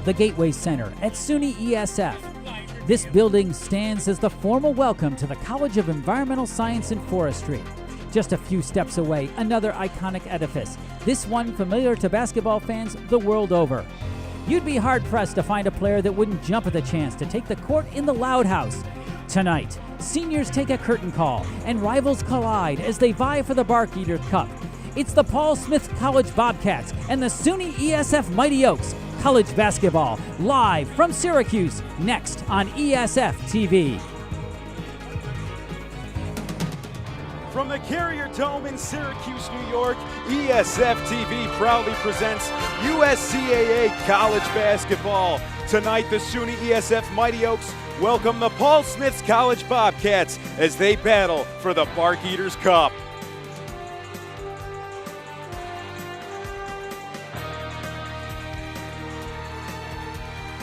the Gateway Center at SUNY-ESF. This building stands as the formal welcome to the College of Environmental Science and Forestry. Just a few steps away, another iconic edifice, this one familiar to basketball fans the world over. You'd be hard-pressed to find a player that wouldn't jump at the chance to take the court in the Loud House. Tonight, seniors take a curtain call and rivals collide as they vie for the Barkeater Cup. It's the Paul Smith College Bobcats and the SUNY-ESF Mighty Oaks. College basketball, live from Syracuse, next on ESFTV. From the Carrier Dome in Syracuse, New York, ESFTV proudly presents USCAA college basketball. Tonight, the SUNY-ESF Mighty Oaks welcome the Paul Smith College Bobcats as they battle for the Barkeater Cup.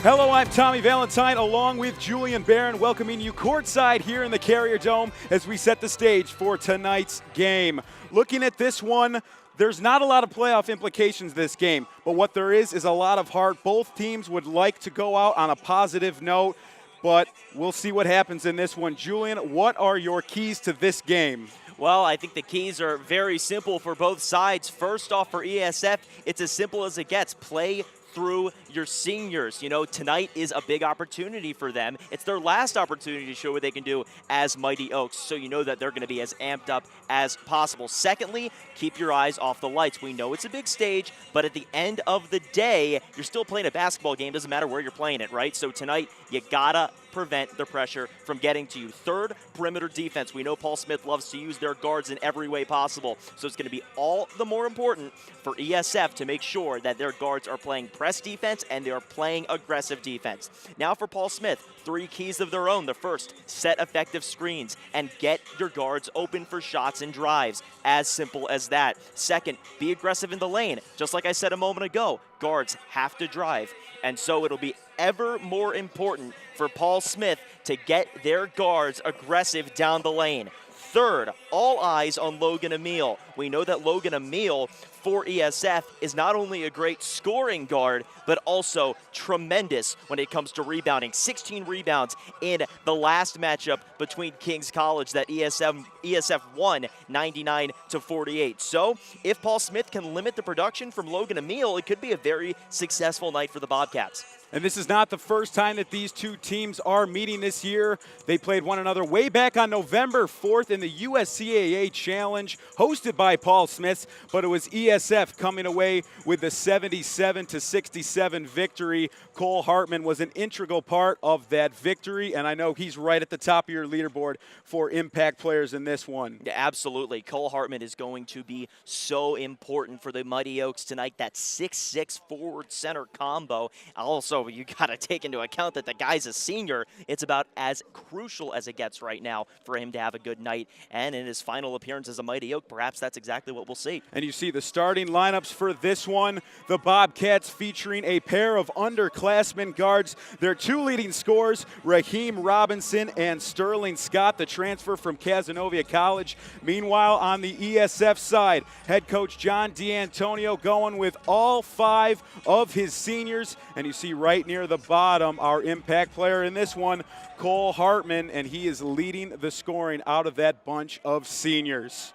Hello, I'm Tommy Valentine along with Julian Barron, welcoming you courtside here in the Carrier Dome as we set the stage for tonight's game. Looking at this one, there's not a lot of playoff implications this game, but what there is a lot of heart. Both teams would like to go out on a positive note, but we'll see what happens in this one. Julian, what are your keys to this game? Well, I think the keys are very simple for both sides. First off, for ESF, it's as simple as it gets. Play through your seniors. You know, tonight is a big opportunity for them. It's their last opportunity to show what they can do as Mighty Oaks, so you know that they're going to be as amped up as possible. Secondly, keep your eyes off the lights. We know it's a big stage, but at the end of the day, you're still playing a basketball game. Doesn't matter where you're playing it, right? So tonight, you gotta prevent the pressure from getting to you. Third, perimeter defense. We know Paul Smith loves to use their guards in every way possible, so it's going to be all the more important for ESF to make sure that their guards are playing press defense and they are playing aggressive defense. Now for Paul Smith, 3 keys of their own. The first, set effective screens and get your guards open for shots and drives. As simple as that. Second, be aggressive in the lane. Just like I said a moment ago, guards have to drive. And so it'll be ever more important for Paul Smith to get their guards aggressive down the lane. Third, all eyes on Logan Emile. We know that Logan Emile for ESF is not only a great scoring guard, but also tremendous when it comes to rebounding. 16 rebounds in the last matchup between King's College that ESF won 99-48. So if Paul Smith can limit the production from Logan Emile, it could be a very successful night for the Bobcats. And this is not the first time that these two teams are meeting this year. They played one another way back on November 4th in the USCAA Challenge, hosted by Paul Smith, but it was ESF coming away with the 77-67 victory. Cole Hartman was an integral part of that victory, and I know he's right at the top of your leaderboard for impact players in this one. Yeah, absolutely. Cole Hartman is going to be so important for the Mighty Oaks tonight. That 6'6" forward center combo. Also, you got to take into account that the guy's a senior. It's about as crucial as it gets right now for him to have a good night. And in his final appearance as a Mighty Oak, perhaps that's exactly what we'll see. And you see the starting lineups for this one. The Bobcats featuring a pair of underclassmen guards. Their 2 leading scorers, Raheem Robinson and Sterling Scott, the transfer from Casanova College. Meanwhile, on the ESF side, head coach John D'Antonio going with all 5 of his seniors. And you see right near the bottom, our impact player in this one, Cole Hartman, and he is leading the scoring out of that bunch of seniors.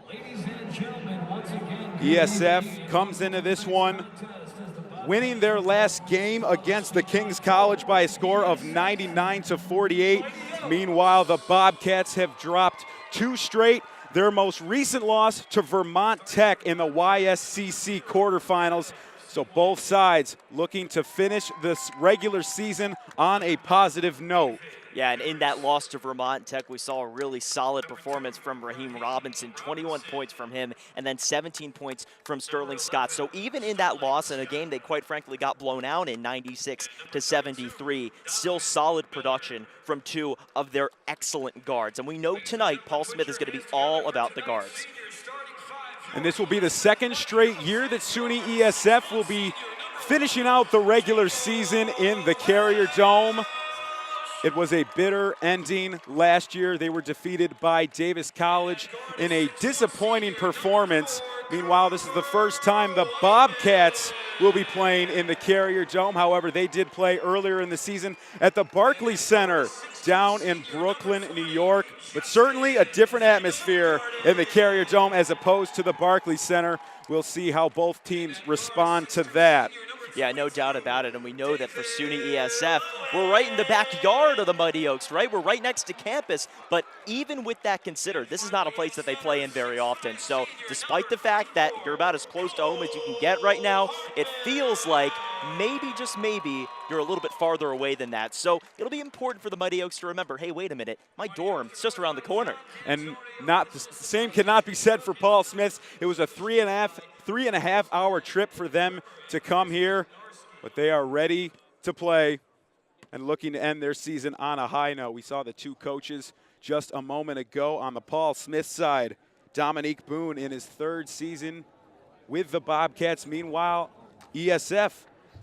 Ladies and gentlemen, once again, ESF comes into this one winning their last game against the King's College by a score of 99-48. Meanwhile, the Bobcats have dropped 2 straight. Their most recent loss to Vermont Tech in the YSCC quarterfinals. So both sides looking to finish this regular season on a positive note. Yeah, and in that loss to Vermont Tech, we saw a really solid performance from Raheem Robinson, 21 points from him, and then 17 points from Sterling Scott. So even in that loss, in a game they quite frankly got blown out in 96-73, still solid production from 2 of their excellent guards. And we know tonight Paul Smith is going to be all about the guards. And this will be the 2nd straight year that SUNY-ESF will be finishing out the regular season in the Carrier Dome. It was a bitter ending last year. They were defeated by Davis College in a disappointing performance. Meanwhile, this is the first time the Bobcats will be playing in the Carrier Dome. However, they did play earlier in the season at the Barclays Center down in Brooklyn, New York. But certainly a different atmosphere in the Carrier Dome as opposed to the Barclays Center. We'll see how both teams respond to that. Yeah, no doubt about it, and we know that for SUNY-ESF, we're right in the backyard of the Mighty Oaks, right? We're right next to campus, but even with that considered, this is not a place that they play in very often. So despite the fact that you're about as close to home as you can get right now, it feels like maybe, just maybe, you're a little bit farther away than that. So it'll be important for the Mighty Oaks to remember, hey, wait a minute, my dorm is just around the corner. And not the same cannot be said for Paul Smith's. It was a three and a half hour trip for them to come here, but they are ready to play and looking to end their season on a high note. We saw the two coaches just a moment ago on the Paul Smith side. Dominique Boone in his third season with the Bobcats. Meanwhile, ESF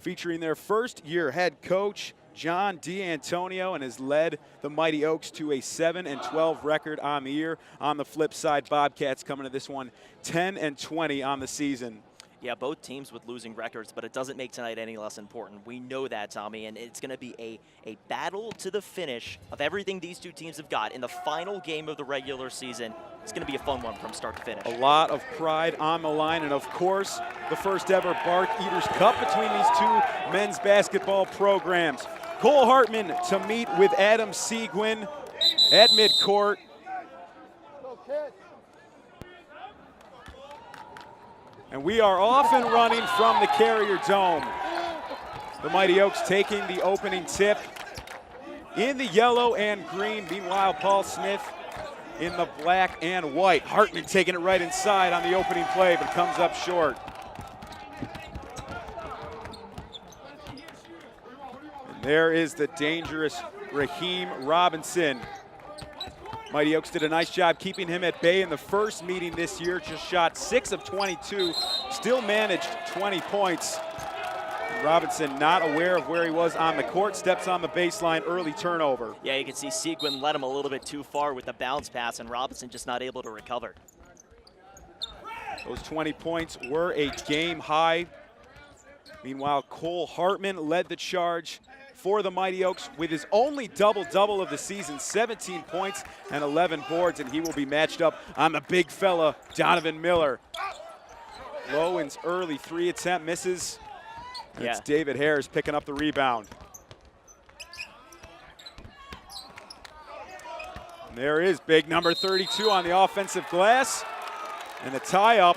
featuring their first-year head coach, John D'Antonio, and has led the Mighty Oaks to a 7-12 record on the year. On the flip side, Bobcats coming to this one 10-20 on the season. Yeah, both teams with losing records, but it doesn't make tonight any less important. We know that, Tommy, and it's going to be a battle to the finish of everything these two teams have got in the final game of the regular season. It's going to be a fun one from start to finish. A lot of pride on the line, and of course, the first ever Barkeater Cup between these two men's basketball programs. Cole Hartman to meet with Adam Seguin at midcourt. And we are off and running from the Carrier Dome. The Mighty Oaks taking the opening tip in the yellow and green. Meanwhile, Paul Smith in the black and white. Hartman taking it right inside on the opening play, but comes up short. And there is the dangerous Raheem Robinson. Mighty Oaks did a nice job keeping him at bay in the first meeting this year. Just shot 6 of 22, still managed 20 points. And Robinson not aware of where he was on the court, steps on the baseline, early turnover. Yeah, you can see Seguin led him a little bit too far with the bounce pass, and Robinson just not able to recover. Those 20 points were a game high. Meanwhile, Cole Hartman led the charge for the Mighty Oaks with his only double-double of the season, 17 points and 11 boards, and he will be matched up on the big fella, Donovan Miller. Lowen's early three attempt misses, and it's David Harris picking up the rebound. And there is big number 32 on the offensive glass, and the tie-up.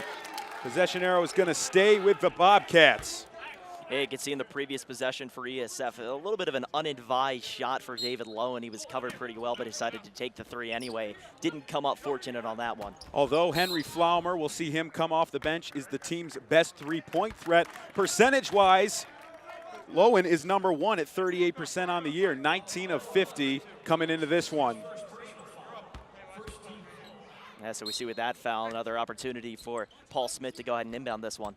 Possession arrow is going to stay with the Bobcats. Yeah, you can see in the previous possession for ESF, a little bit of an unadvised shot for David Lowen. He was covered pretty well, but decided to take the three anyway. Didn't come up fortunate on that one. Although Henry Flaumer, we'll see him come off the bench, is the team's best three-point threat. Percentage-wise, Lowen is number one at 38% on the year, 19 of 50 coming into this one. Yeah, so we see with that foul, another opportunity for Paul Smith to go ahead and inbound this one.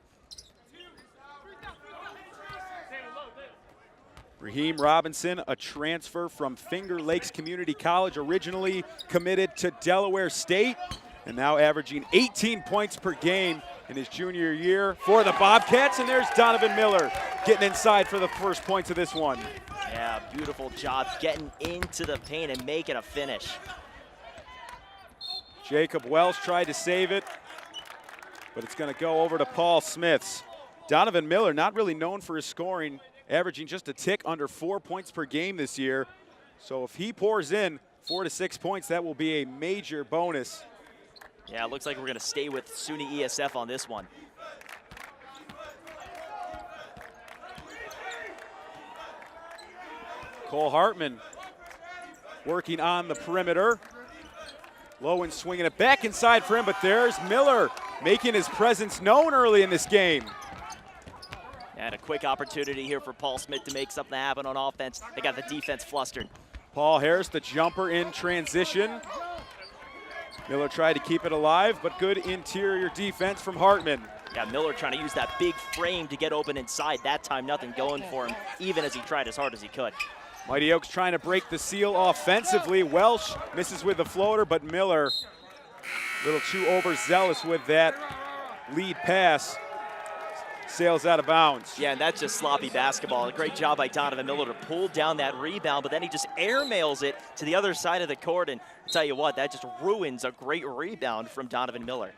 Raheem Robinson, a transfer from Finger Lakes Community College, originally committed to Delaware State, and now averaging 18 points per game in his junior year for the Bobcats. And there's Donovan Miller getting inside for the first points of this one. Yeah, beautiful job getting into the paint and making a finish. Jacob Wells tried to save it, but it's going to go over to Paul Smith's. Donovan Miller, not really known for his scoring, averaging just a tick under 4 points per game this year. So if he pours in 4 to 6 points, that will be a major bonus. Yeah, it looks like we're going to stay with SUNY-ESF on this one. Cole Hartman working on the perimeter. Lowen swinging it back inside for him, but there's Miller making his presence known early in this game. And a quick opportunity here for Paul Smith to make something happen on offense. They got the defense flustered. Paul Harris, the jumper in transition. Miller tried to keep it alive, but good interior defense from Hartman. Yeah, Miller trying to use that big frame to get open inside. That time, nothing going for him, even as he tried as hard as he could. Mighty Oaks trying to break the seal offensively. Welsh misses with the floater, but Miller a little too overzealous with that lead pass. Sails out of bounds. Yeah, and that's just sloppy basketball. A great job by Donovan Miller to pull down that rebound, but then he just airmails it to the other side of the court. And I'll tell you what, that just ruins a great rebound from Donovan Miller.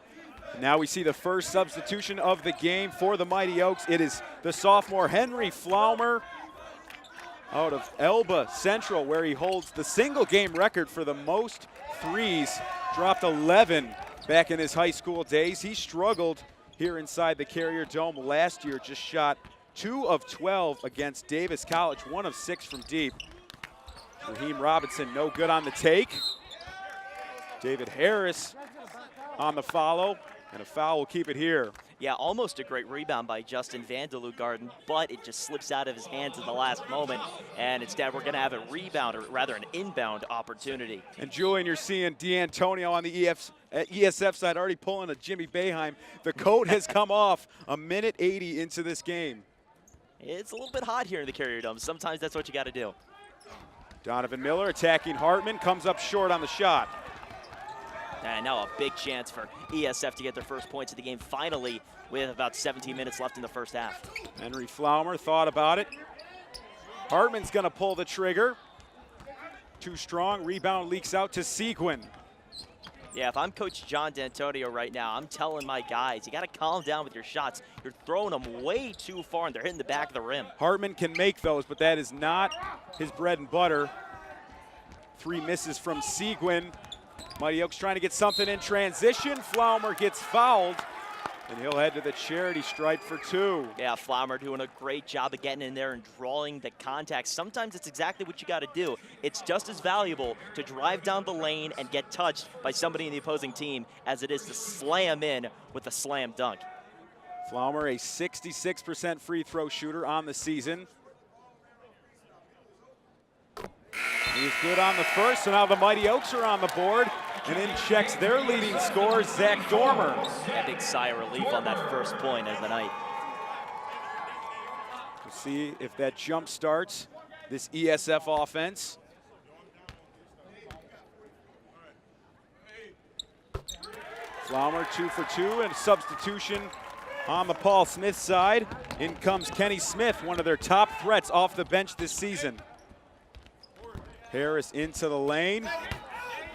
Now we see the first substitution of the game for the Mighty Oaks. It is the sophomore Henry Flaumer out of Elba Central, where he holds the single game record for the most threes. Dropped 11 back in his high school days. He struggled here inside the Carrier Dome last year, just shot 2 of 12 against Davis College, 1 of 6 from deep. Raheem Robinson no good on the take. David Harris on the follow, and a foul will keep it here. Yeah, almost a great rebound by Justin Vandelugarden, but it just slips out of his hands at the last moment, and instead we're going to have a rebound, or rather an inbound opportunity. And Julian, you're seeing D'Antonio on the ESF side already pulling a Jimmy Boeheim. The coat has come off a minute 80 into this game. It's a little bit hot here in the Carrier Dome. Sometimes that's what you got to do. Donovan Miller attacking Hartman, comes up short on the shot. And now a big chance for ESF to get their first points of the game finally with about 17 minutes left in the first half. Henry Flaumer thought about it. Hartman's going to pull the trigger. Too strong. Rebound leaks out to Seguin. Yeah, if I'm Coach John D'Antonio right now, I'm telling my guys, you got to calm down with your shots. You're throwing them way too far, and they're hitting the back of the rim. Hartman can make those, but that is not his bread and butter. 3 misses from Seguin. Mighty Oaks trying to get something in transition. Flaumer gets fouled, and he'll head to the charity stripe for 2. Yeah, Flaumer doing a great job of getting in there and drawing the contact. Sometimes it's exactly what you got to do. It's just as valuable to drive down the lane and get touched by somebody in the opposing team as it is to slam in with a slam dunk. Flaumer, a 66% free throw shooter on the season. He's good on the first, so now the Mighty Oaks are on the board. And in checks their leading scorer, Zack Dormer. A big sigh of relief on that first point of the night. We'll see if that jump starts this ESF offense. Flaumer 2 for 2, and a substitution on the Paul Smith side. In comes Kenny Smith, one of their top threats off the bench this season. Harris into the lane,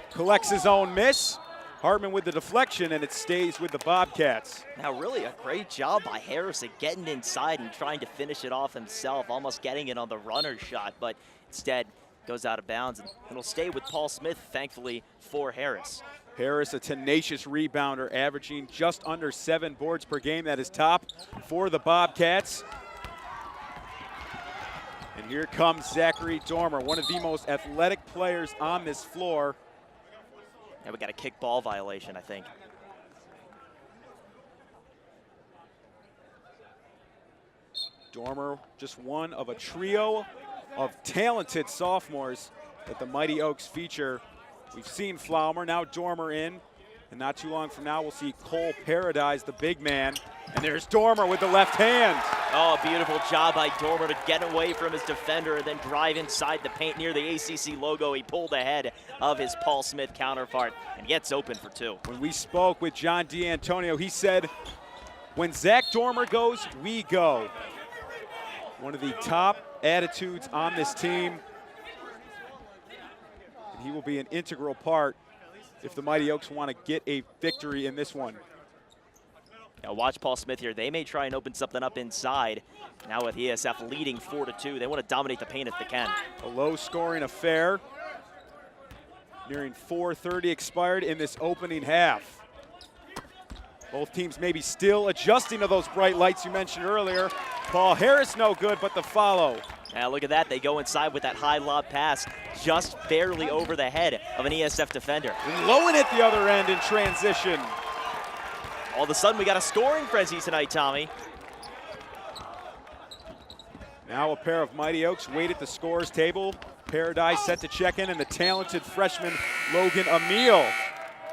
collects his own miss. Hartman with the deflection, and it stays with the Bobcats. Now really a great job by Harris at getting inside and trying to finish it off himself, almost getting it on the runner shot, but instead goes out of bounds, and it'll stay with Paul Smith, thankfully, for Harris. Harris, a tenacious rebounder, averaging just under 7 boards per game. That is top for the Bobcats. And here comes Zachary Dormer, one of the most athletic players on this floor. Yeah, we got a kick ball violation, I think. Dormer, just one of a trio of talented sophomores that the Mighty Oaks feature. We've seen Flaumer, now Dormer in, and not too long from now we'll see Cole Paradise, the big man. And there's Dormer with the left hand. Oh, a beautiful job by Dormer to get away from his defender and then drive inside the paint near the ACC logo. He pulled ahead of his Paul Smith counterpart and gets open for 2. When we spoke with John D'Antonio, he said, when Zack Dormer goes, we go. One of the top attitudes on this team. And he will be an integral part if the Mighty Oaks want to get a victory in this one. Now watch Paul Smith here. They may try and open something up inside. Now with ESF leading 4-2, they want to dominate the paint if they can. A low-scoring affair. Nearing 4:30 expired in this opening half. Both teams maybe still adjusting to those bright lights you mentioned earlier. Paul Harris no good, but the follow. Now look at that. They go inside with that high lob pass just barely over the head of an ESF defender. And Lowen at the other end in transition. All of a sudden, we got a scoring frenzy tonight, Tommy. Now a pair of Mighty Oaks wait at the scorer's table. Paradise set to check in, and the talented freshman Logan Emile.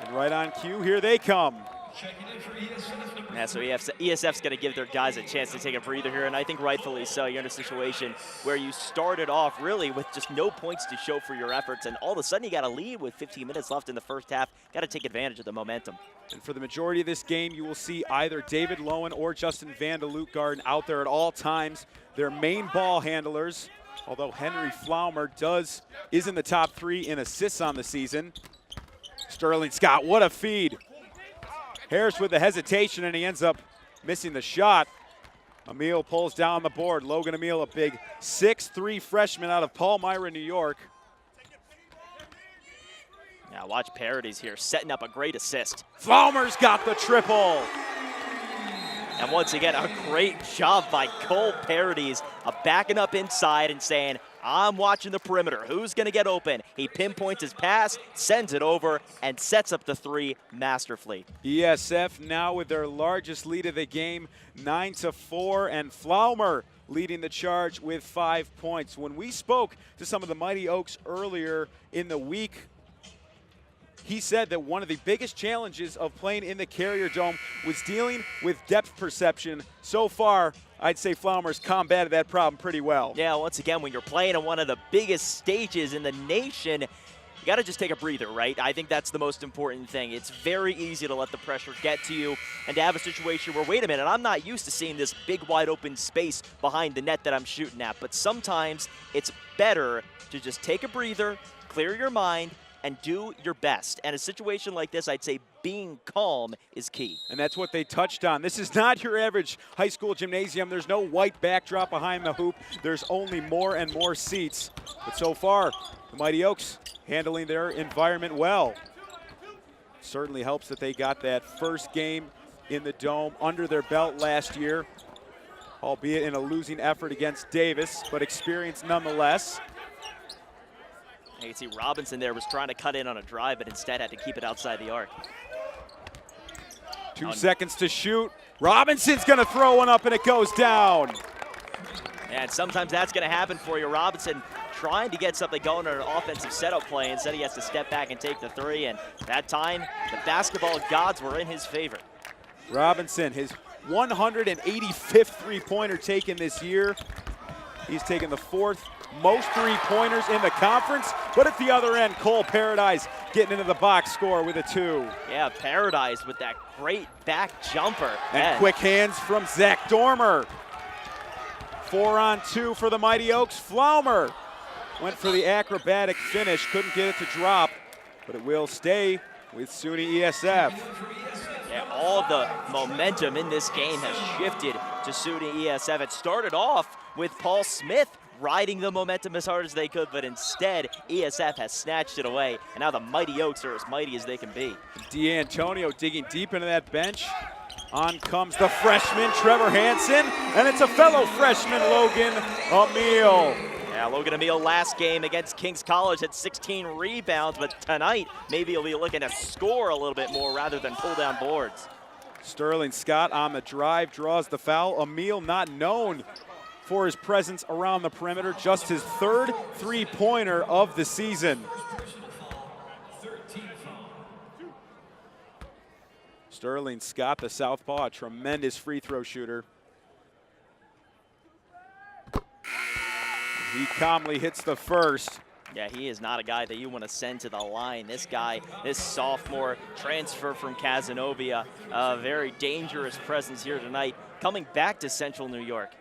And right on cue, here they come. Checking in for ESF number Yeah, so ESF's going to give their guys a chance to take a breather here, and I think rightfully so. You're in a situation where you started off really with just no points to show for your efforts, and all of a sudden you got a lead with 15 minutes left in the first half. Got to take advantage of the momentum. And for the majority of this game, you will see either David Lowen or Justin Van de Lutgaard out there at all times. Their main ball handlers, although Henry Flaumer is in the top 3 in assists on the season. Sterling Scott, what a feed. Harris with the hesitation, and he ends up missing the shot. Emil pulls down the board. Logan Emil, a big 6'3" freshman out of Palmyra, New York. Now watch Parodies here, setting up a great assist. Flaumer's got the triple. And once again, a great job by Cole Parodies of backing up inside and saying, I'm watching the perimeter. Who's going to get open? He pinpoints his pass, sends it over, and sets up the 3 masterfully. ESF now with their largest lead of the game, 9-4, and Flaumer leading the charge with 5 points. When we spoke to some of the Mighty Oaks earlier in the week, he said that one of the biggest challenges of playing in the Carrier Dome was dealing with depth perception. So far, I'd say Flaumer's combated that problem pretty well. Yeah, once again, when you're playing on one of the biggest stages in the nation, you got to just take a breather, right? I think that's the most important thing. It's very easy to let the pressure get to you and to have a situation where, wait a minute, I'm not used to seeing this big wide open space behind the net that I'm shooting at. But sometimes it's better to just take a breather, clear your mind, and do your best. And a situation like this, I'd say being calm is key. And that's what they touched on. This is not your average high school gymnasium. There's no white backdrop behind the hoop. There's only more and more seats. But so far, the Mighty Oaks handling their environment well. Certainly helps that they got that first game in the Dome under their belt last year, albeit in a losing effort against Davis, but experience nonetheless. You can see Robinson there was trying to cut in on a drive, but instead had to keep it outside the arc. 2 seconds to shoot. Robinson's going to throw one up, and it goes down. And sometimes that's going to happen for you. Robinson trying to get something going on an offensive setup play. Instead, he has to step back and take the 3. And that time, the basketball gods were in his favor. Robinson, his 185th three-pointer taken this year. He's taken the 4th most three-pointers in the conference, but at the other end, Cole Paradise getting into the box score with a 2. Yeah, Paradise with that great back jumper. And quick hands from Zack Dormer. 4-on-2 for the Mighty Oaks. Flaumer went for the acrobatic finish, couldn't get it to drop, but it will stay with SUNY-ESF. Yeah, all of the momentum in this game has shifted to SUNY-ESF. It started off with Paul Smith riding the momentum as hard as they could, but instead, ESF has snatched it away, and now the Mighty Oaks are as mighty as they can be. D'Antonio digging deep into that bench. On comes the freshman, Trevor Hansen, and it's a fellow freshman, Logan Emil. Yeah, Logan Emil last game against King's College had 16 rebounds, but tonight, maybe he'll be looking to score a little bit more rather than pull down boards. Sterling Scott on the drive, draws the foul. Emil not known for his presence around the perimeter, just his 3rd three-pointer of the season. Sterling Scott, the southpaw, a tremendous free throw shooter. He calmly hits the first. Yeah, he is not a guy that you want to send to the line. This guy, this sophomore transfer from Cazenovia, a very dangerous presence here tonight, coming back to Central New York.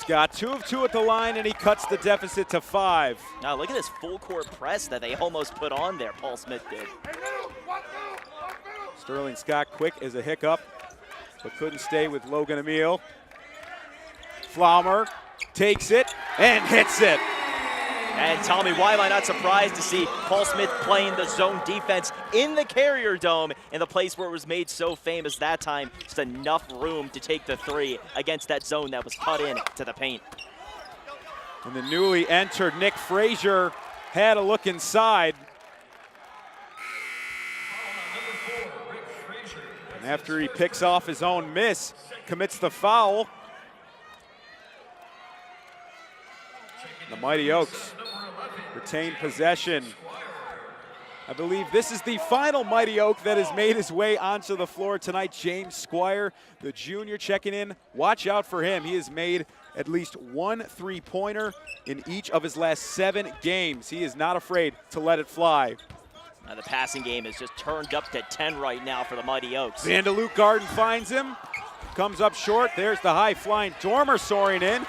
Got 2 of 2 at the line, and he cuts the deficit to 5. Now look at this full court press that they almost put on there, Paul Smith did. Sterling Scott quick as a hiccup, but couldn't stay with Logan Emil. Flaumer takes it and hits it. And Tommy, why am I not surprised to see Paul Smith playing the zone defense in the Carrier Dome in the place where it was made so famous that time. Just enough room to take the 3 against that zone that was cut in to the paint. And the newly entered Nick Frazier had a look inside. And after he picks off his own miss, commits the foul. Mighty Oaks retain possession. I believe this is the final Mighty Oak that has made his way onto the floor tonight. James Squire, the junior, checking in. Watch out for him. He has made at least one three-pointer in each of his last 7 games. He is not afraid to let it fly. The passing game is just turned up to 10 right now for the Mighty Oaks. Vandeloop Garden finds him. Comes up short. There's the high-flying Dormer soaring in.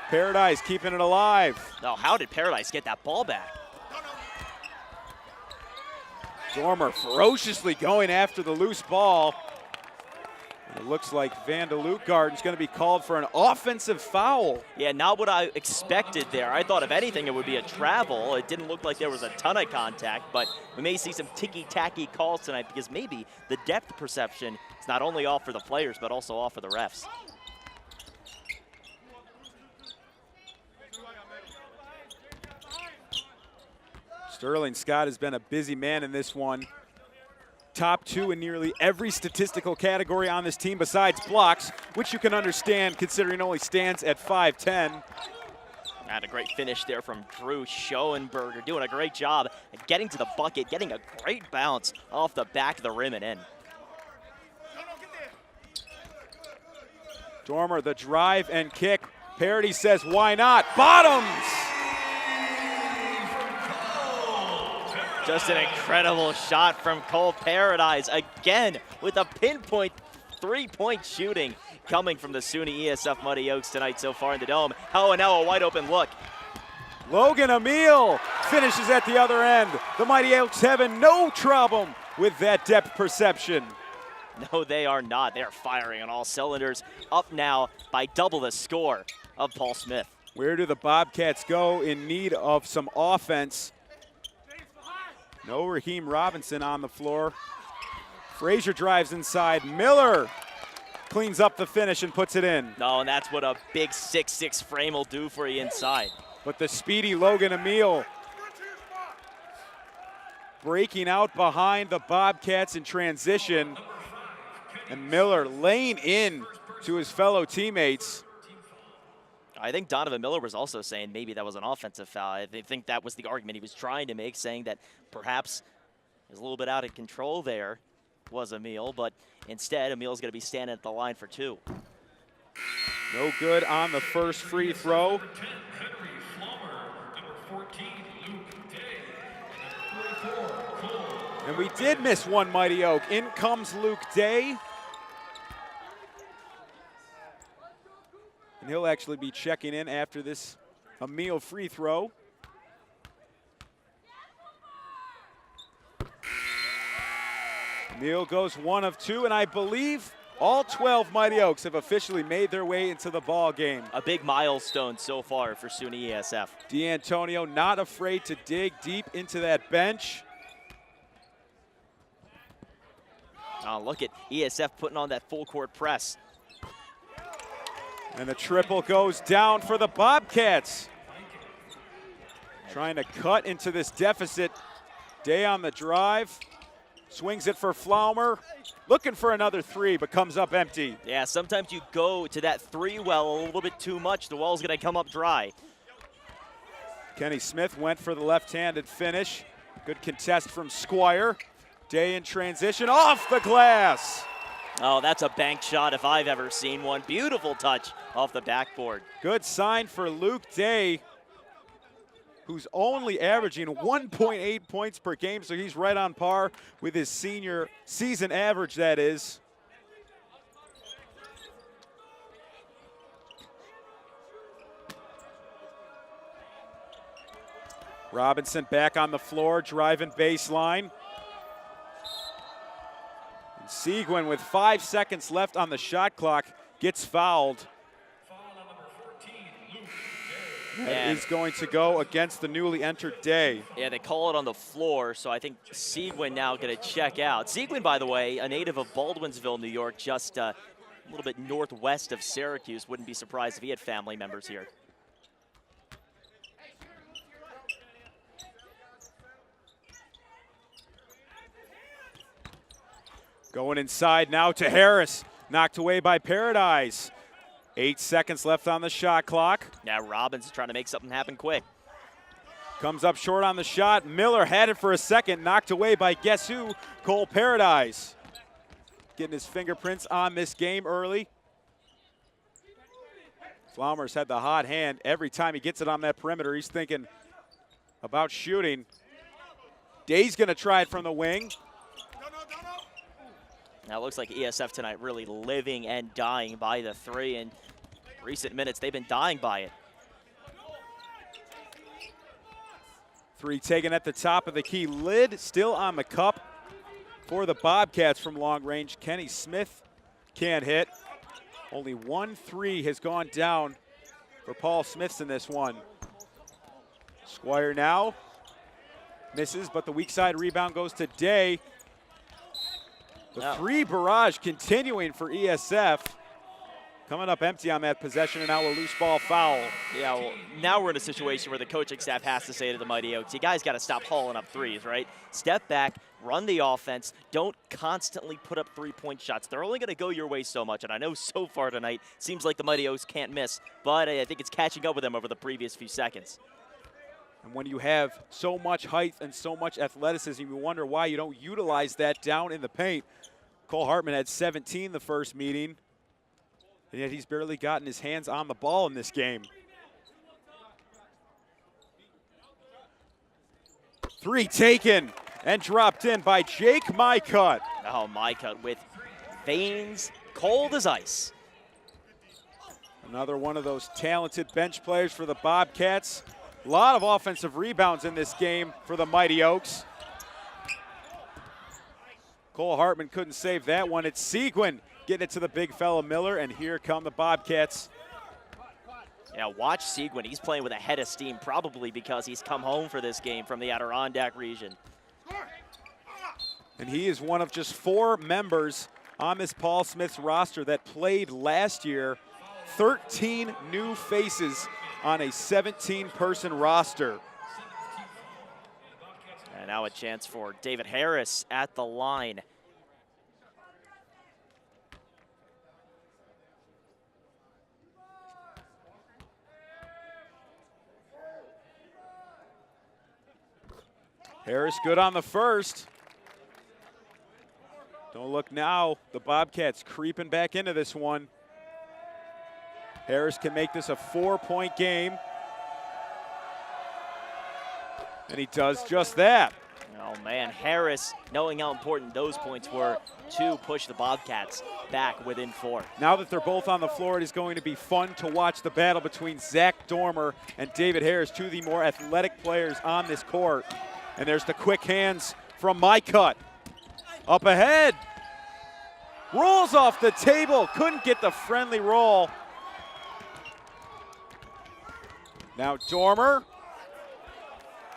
Paradise keeping it alive. Oh, how did Paradise get that ball back? Dormer ferociously going after the loose ball. And it looks like Vandeloop Garden's going to be called for an offensive foul. Yeah, not what I expected there. I thought if anything it would be a travel. It didn't look like there was a ton of contact, but we may see some ticky-tacky calls tonight because maybe the depth perception is not only off for the players but also off for the refs. Sterling Scott has been a busy man in this one. Top 2 in nearly every statistical category on this team besides blocks, which you can understand considering only stands at 5'10". And a great finish there from Drew Schoenberger, doing a great job at getting to the bucket, getting a great bounce off the back of the rim and in. Dormer, the drive and kick. Parody says, why not? Bottoms! Just an incredible shot from Cole Paradise, again with a pinpoint three-point shooting coming from the SUNY-ESF Mighty Oaks tonight so far in the Dome. Oh, and now a wide open look. Logan Emile finishes at the other end. The Mighty Oaks having no problem with that depth perception. No, they are not. They are firing on all cylinders, up now by double the score of Paul Smith. Where do the Bobcats go in need of some offense? No Raheem Robinson on the floor. Frazier drives inside. Miller cleans up the finish and puts it in. No, and that's what a big 6'6" frame will do for you inside. But the speedy Logan Emile breaking out behind the Bobcats in transition. And Miller laying in to his fellow teammates. I think Donovan Miller was also saying maybe that was an offensive foul. I think that was the argument he was trying to make, saying that perhaps he was a little bit out of control there, was Emile, but instead Emile's going to be standing at the line for 2. No good on the first free throw. And we did miss one Mighty Oak. In comes Luke Day. And he'll actually be checking in after this Emile free throw. Emile goes 1 of 2, and I believe all 12 Mighty Oaks have officially made their way into the ball game. A big milestone so far for SUNY-ESF. D'Antonio not afraid to dig deep into that bench. Oh, look at ESF putting on that full court press. And the triple goes down for the Bobcats. Trying to cut into this deficit. Day on the drive. Swings it for Flaumer. Looking for another 3, but comes up empty. Yeah, sometimes you go to that 3 well a little bit too much. The well's going to come up dry. Kenny Smith went for the left-handed finish. Good contest from Squire. Day in transition, off the glass. Oh, that's a bank shot if I've ever seen one. Beautiful touch off the backboard. Good sign for Luke Day, who's only averaging 1.8 points per game, so he's right on par with his senior season average, that is. Robinson back on the floor, driving baseline. And Seguin, with 5 seconds left on the shot clock, gets fouled. That is going to go against the newly entered Day. Yeah, they call it on the floor, so I think Seguin now going to check out. Seguin, by the way, a native of Baldwinsville, New York, just a little bit northwest of Syracuse. Wouldn't be surprised if he had family members here. Going inside now to Harris. Knocked away by Paradise. 8 seconds left on the shot clock. Yeah, now Robbins is trying to make something happen quick. Comes up short on the shot. Miller had it for a second, knocked away by guess who? Cole Paradise. Getting his fingerprints on this game early. Flowers had the hot hand. Every time he gets it on that perimeter, he's thinking about shooting. Day's going to try it from the wing. Now it looks like ESF tonight really living and dying by the three. In recent minutes, they've been dying by it. Three taken at the top of the key. Lid still on the cup for the Bobcats from long range. Kenny Smith can't hit. Only 1 3 has gone down for Paul Smiths in this one. Squire now misses, but the weak side rebound goes to Day. The three barrage continuing for ESF. Coming up empty on that possession, and now a loose ball foul. Yeah, well, now we're in a situation where the coaching staff has to say to the Mighty Oaks, you guys got to stop hauling up threes, right? Step back, run the offense. Don't constantly put up three-point shots. They're only going to go your way so much, and I know so far tonight, seems like the Mighty Oaks can't miss, but I think it's catching up with them over the previous few seconds. And when you have so much height and so much athleticism, you wonder why you don't utilize that down in the paint. Cole Hartman had 17 the first meeting, and yet he's barely gotten his hands on the ball in this game. Three taken and dropped in by Jake Mycutt. Oh, Mycutt with veins cold as ice. Another one of those talented bench players for the Bobcats. A lot of offensive rebounds in this game for the Mighty Oaks. Cole Hartman couldn't save that one. It's Seguin getting it to the big fella Miller, and here come the Bobcats. Yeah, watch Seguin. He's playing with a head of steam, probably because he's come home for this game from the Adirondack region. And he is one of just 4 members on this Paul Smith's roster that played last year. 13 new faces on a 17-person roster. And now a chance for David Harris at the line. Harris good on the first. Don't look now. The Bobcats creeping back into this one. Harris can make this a 4-point game. And he does just that. Oh, man, Harris, knowing how important those points were to push the Bobcats back within 4. Now that they're both on the floor, it is going to be fun to watch the battle between Zack Dormer and David Harris, 2 of the more athletic players on this court. And there's the quick hands from Mycutt. Up ahead. Rolls off the table. Couldn't get the friendly roll. Now Dormer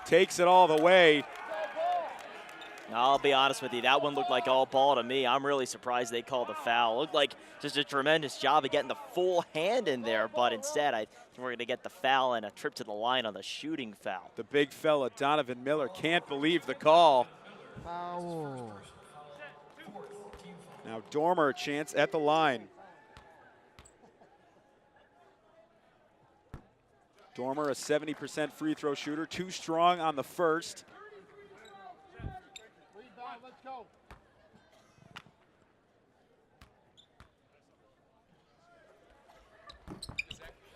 takes it all the way. I'll be honest with you, that one looked like all ball to me. I'm really surprised they called the foul. Looked like just a tremendous job of getting the full hand in there, but instead I think we're going to get the foul and a trip to the line on the shooting foul. The big fella, Donovan Miller, can't believe the call. Foul. Now Dormer, a chance at the line. Dormer, a 70% free throw shooter, 2 strong on the first. Let's go.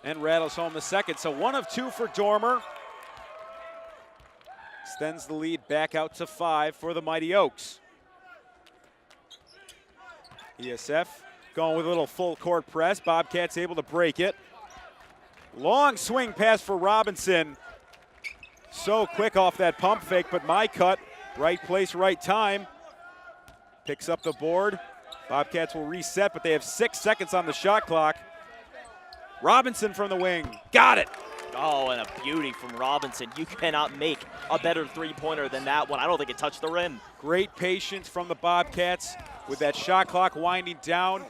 And rattles home the second. So 1 of 2 for Dormer. Extends the lead back out to 5 for the Mighty Oaks. ESF going with a little full court press. Bobcats able to break it. Long swing pass for Robinson. So quick off that pump fake, but Mycutt, right place, right time. Picks up the board. Bobcats will reset, but they have 6 seconds on the shot clock. Robinson from the wing. Got it. Oh, and a beauty from Robinson. You cannot make a better three-pointer than that one. I don't think it touched the rim. Great patience from the Bobcats with that shot clock winding down.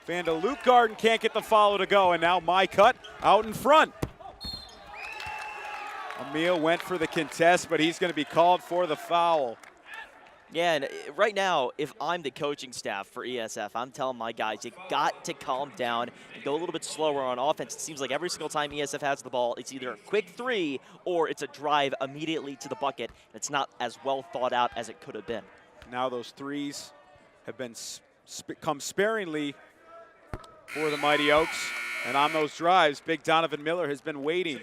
Vanda Luke Garden can't get the follow to go, and now Mycutt out in front. Emil went for the contest, but he's going to be called for the foul. Yeah, and right now, if I'm the coaching staff for ESF, I'm telling my guys, you got to calm down and go a little bit slower on offense. It seems like every single time ESF has the ball, it's either a quick three or it's a drive immediately to the bucket. It's not as well thought out as it could have been. Now those threes have been come sparingly for the Mighty Oaks. And on those drives, big Donovan Miller has been waiting.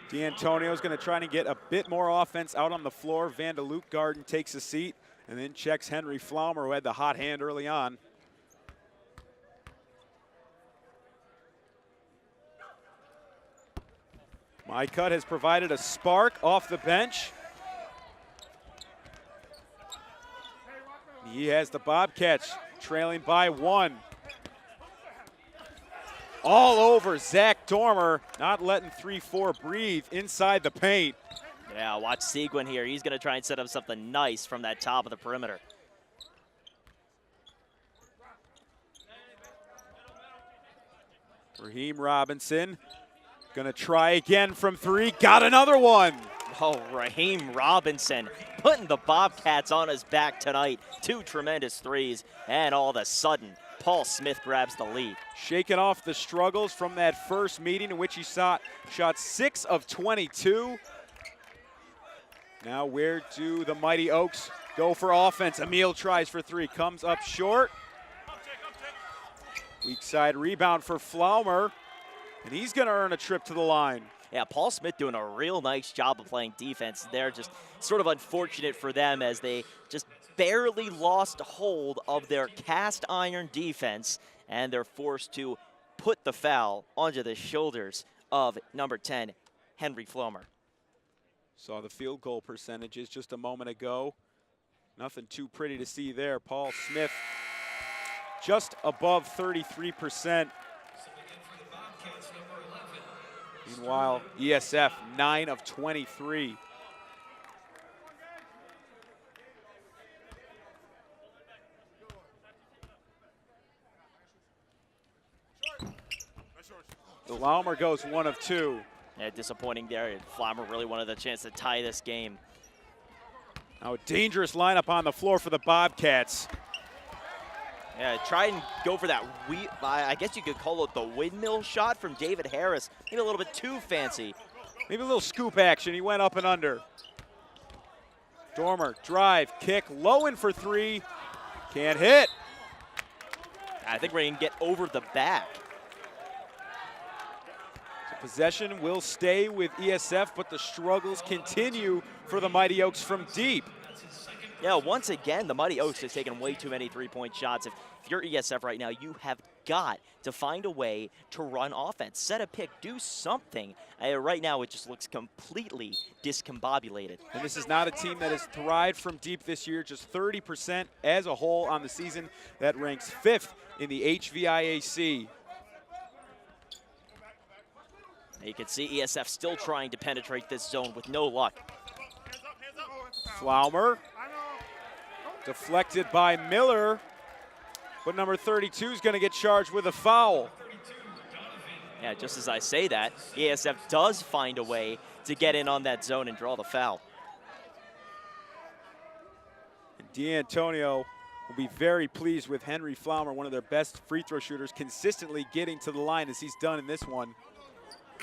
D'Antonio's going to try to get a bit more offense out on the floor. Vandeluke Garden takes a seat and then checks Henry Flaumer, who had the hot hand early on. Mycut has provided a spark off the bench. He has the Bobcats trailing by 1. All over Zack Dormer, not letting 3-4 breathe inside the paint. Yeah, watch Seguin here. He's going to try and set up something nice from that top of the perimeter. Raheem Robinson going to try again from 3. Got another one. Oh, Raheem Robinson putting the Bobcats on his back tonight. 2 tremendous threes, and all of a sudden, Paul Smith grabs the lead. Shaking off the struggles from that first meeting in which he shot 6 of 22. Now where do the Mighty Oaks go for offense? Emil tries for 3, comes up short. Weak side rebound for Flaumer, and he's going to earn a trip to the line. Yeah, Paul Smith doing a real nice job of playing defense. They're just sort of unfortunate for them as they just barely lost hold of their cast iron defense, and they're forced to put the foul onto the shoulders of number 10, Henry Flaumer. Saw the field goal percentages just a moment ago. Nothing too pretty to see there. Paul Smith just above 33%. Meanwhile, ESF 9 of 23. Flaumer goes 1 of 2. Yeah, disappointing there. Flaumer really wanted a chance to tie this game. Now a dangerous lineup on the floor for the Bobcats. Yeah, try and go for that, I guess you could call it the windmill shot from David Harris. Maybe a little bit too fancy. Maybe a little scoop action. He went up and under. Dormer, drive, kick, Lowen for 3. Can't hit. I think we're going to get over the back. So possession will stay with ESF, but the struggles continue for the Mighty Oaks from deep. Yeah, once again, the Mighty Oaks has taken way too many three-point shots. If you're ESF right now, you have got to find a way to run offense. Set a pick, do something. Right now, it just looks completely discombobulated. And this is not a team that has thrived from deep this year, just 30% as a whole on the season. That ranks 5th in the HVIAC. You can see ESF still trying to penetrate this zone with no luck. Flaumer, deflected by Miller, but number 32 is going to get charged with a foul. Yeah, just as I say that, ESF does find a way to get in on that zone and draw the foul. D'Antonio will be very pleased with Henry Flaumer, one of their best free throw shooters, consistently getting to the line as he's done in this one.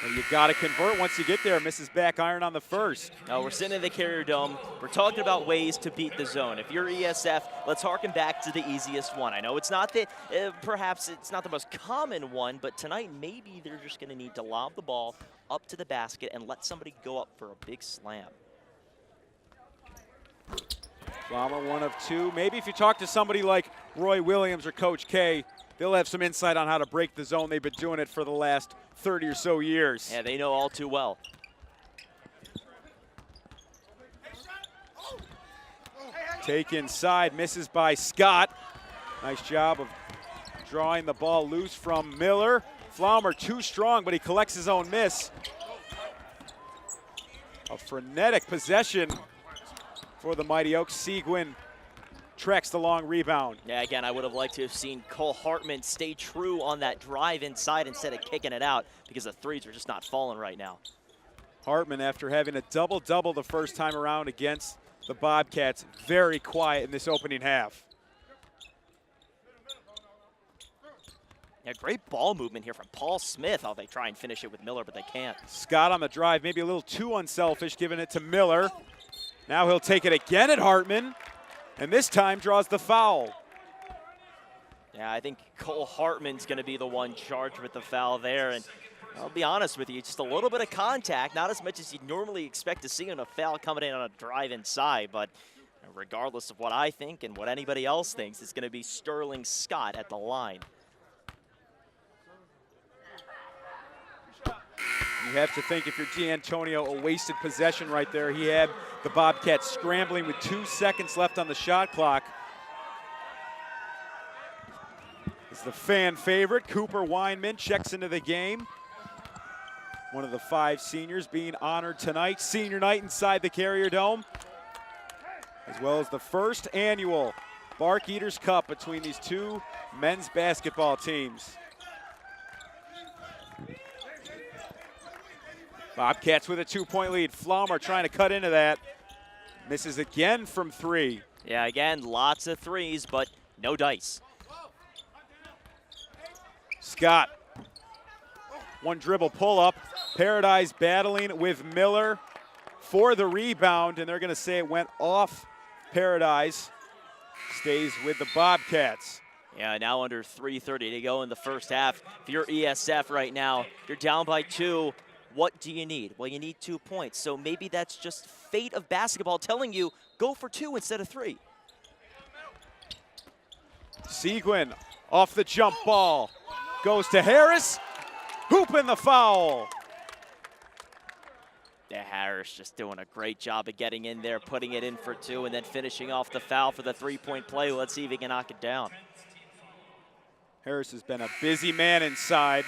And you got to convert once you get there. Misses back iron on the first. Now we're sitting in the Carrier Dome. We're talking about ways to beat the zone. If you're ESF, let's harken back to the easiest one. I know it's not the, perhaps it's not the most common one, but tonight maybe they're just going to need to lob the ball up to the basket and let somebody go up for a big slam. Flaumer 1 of 2. Maybe if you talk to somebody like Roy Williams or Coach K, they'll have some insight on how to break the zone. They've been doing it for the last 30 or so years. Yeah, they know all too well. Take inside, misses by Scott. Nice job of drawing the ball loose from Miller. Flaumer too strong, but he collects his own miss. A frenetic possession for the Mighty Oaks. Seguin tracks the long rebound. Yeah, again, I would have liked to have seen Cole Hartman stay true on that drive inside instead of kicking it out because the threes are just not falling right now. Hartman, after having a double-double the first time around against the Bobcats, very quiet in this opening half. Yeah, great ball movement here from Paul Smith. Oh, they try and finish it with Miller, but they can't. Scott on the drive, maybe a little too unselfish, giving it to Miller. Now he'll take it again at Hartman, and this time draws the foul. Yeah, I think Cole Hartman's going to be the one charged with the foul there. And I'll be honest with you, just a little bit of contact, not as much as you'd normally expect to see in a foul coming in on a drive inside. But regardless of what I think and what anybody else thinks, it's going to be Sterling Scott at the line. You have to think, if you're D'Antonio, a wasted possession right there. He had the Bobcats scrambling with 2 seconds left on the shot clock. It's the fan favorite, Cooper Weinman, checks into the game. One of the 5 seniors being honored tonight. Senior night inside the Carrier Dome, as well as the first annual Barkeater Cup between these 2 men's basketball teams. Bobcats with a 2-point lead. Flaumer trying to cut into that. Misses again from 3. Yeah, again, lots of threes, but no dice. Scott, 1 dribble pull up. Paradise battling with Miller for the rebound, and they're going to say it went off Paradise. Stays with the Bobcats. Yeah, now under 3:30 to go in the first half. If you're ESF right now, you're down by 2. What do you need? Well, you need 2 points. So maybe that's just fate of basketball telling you go for 2 instead of 3. Seguin off the jump ball. Goes to Harris. Hooping the foul. Yeah, Harris just doing a great job of getting in there, putting it in for 2, and then finishing off the foul for the 3-point play. Let's see if he can knock it down. Harris has been a busy man inside.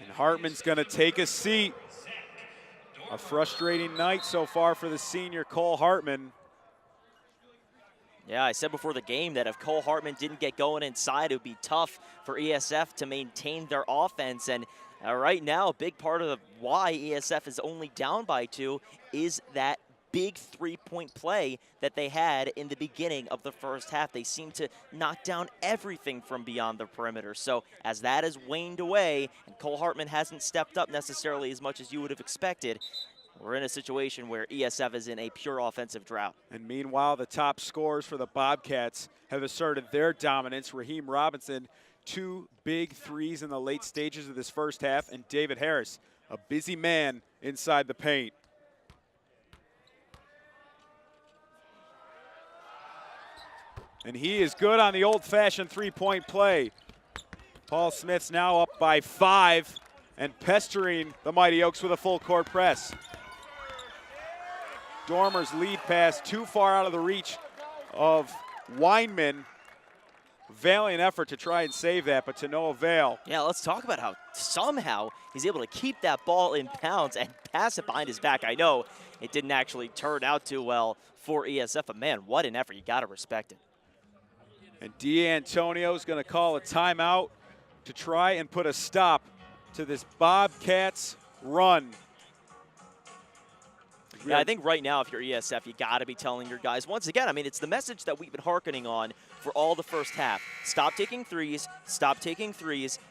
And Hartman's going to take a seat. A frustrating night so far for the senior Cole Hartman. Yeah, I said before the game that if Cole Hartman didn't get going inside, it would be tough for ESF to maintain their offense. And right now, a big part of why ESF is only down by 2 is that big 3-point play that they had in the beginning of the first half. They seem to knock down everything from beyond the perimeter. So as that has waned away and Cole Hartman hasn't stepped up necessarily as much as you would have expected, we're in a situation where ESF is in a pure offensive drought. And meanwhile, the top scorers for the Bobcats have asserted their dominance. Raheem Robinson, 2 big threes in the late stages of this first half, and David Harris, a busy man inside the paint. And he is good on the old-fashioned 3-point play. Paul Smith's now up by 5 and pestering the Mighty Oaks with a full-court press. Dormer's lead pass too far out of the reach of Weinman. Valiant effort to try and save that, but to no avail. Yeah, let's talk about how somehow he's able to keep that ball in bounds and pass it behind his back. I know it didn't actually turn out too well for ESF, but man, what an effort. You got to respect it. And D'Antonio's going to call a timeout to try and put a stop to this Bobcats run. Yeah, I think right now, if you're ESF, you got to be telling your guys, once again, I mean, it's the message that we've been hearkening on for all the first half. Stop taking threes,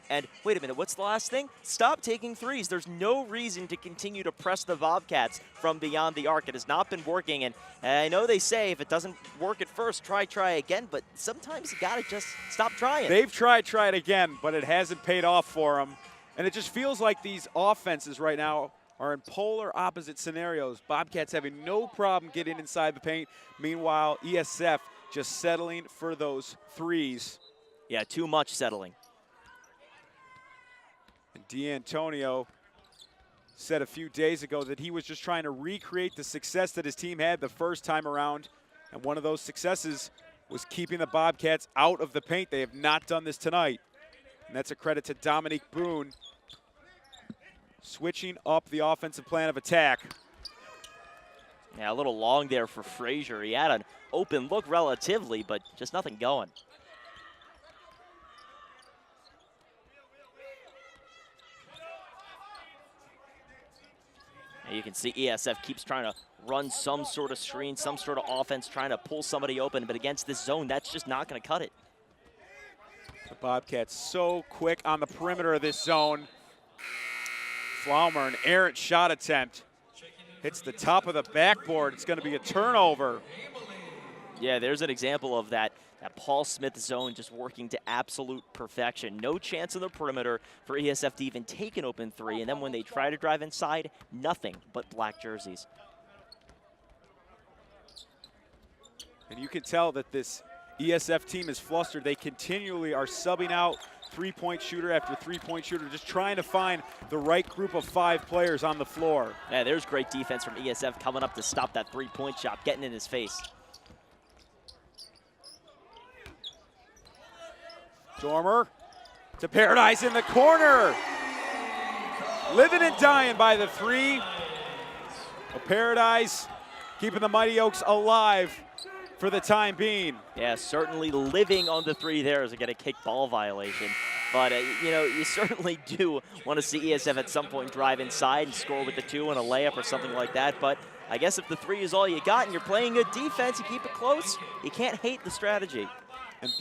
and wait a minute, what's the last thing? Stop taking threes. There's no reason to continue to press the Bobcats from beyond the arc. It has not been working, and I know they say if it doesn't work at first, try again, but sometimes you got to just stop trying. They've tried again, but it hasn't paid off for them. And it just feels like these offenses right now are in polar opposite scenarios. Bobcats having no problem getting inside the paint. Meanwhile, ESF just settling for those threes. Yeah, too much settling. And D'Antonio said a few days ago that he was just trying to recreate the success that his team had the first time around. And one of those successes was keeping the Bobcats out of the paint. They have not done this tonight. And that's a credit to Dominique Boone, switching up the offensive plan of attack. Yeah, a little long there for Frazier. He had an open look relatively, but just nothing going. You can see ESF keeps trying to run some sort of screen, some sort of offense, trying to pull somebody open, but against this zone, that's just not going to cut it. The Bobcats so quick on the perimeter of this zone. Flaumer, an errant shot attempt. Hits the top of the backboard. It's going to be a turnover. Yeah, there's an example of that Paul Smith zone just working to absolute perfection. No chance on the perimeter for ESF to even take an open three, and then when they try to drive inside, nothing but black jerseys. And you can tell that this ESF team is flustered. They continually are subbing out three-point shooter after three-point shooter, just trying to find the right group of 5 players on the floor. Yeah, there's great defense from ESF coming up to stop that three-point shot, getting in his face. Dormer to Paradise in the corner. Living and dying by the three. Paradise keeping the Mighty Oaks alive for the time being. Yeah, certainly living on the three there as they get a kick ball violation. But, you know, you certainly do want to see ESF at some point drive inside and score with the 2 and a layup or something like that. But I guess if the 3 is all you got and you're playing good defense, you keep it close, you can't hate the strategy. And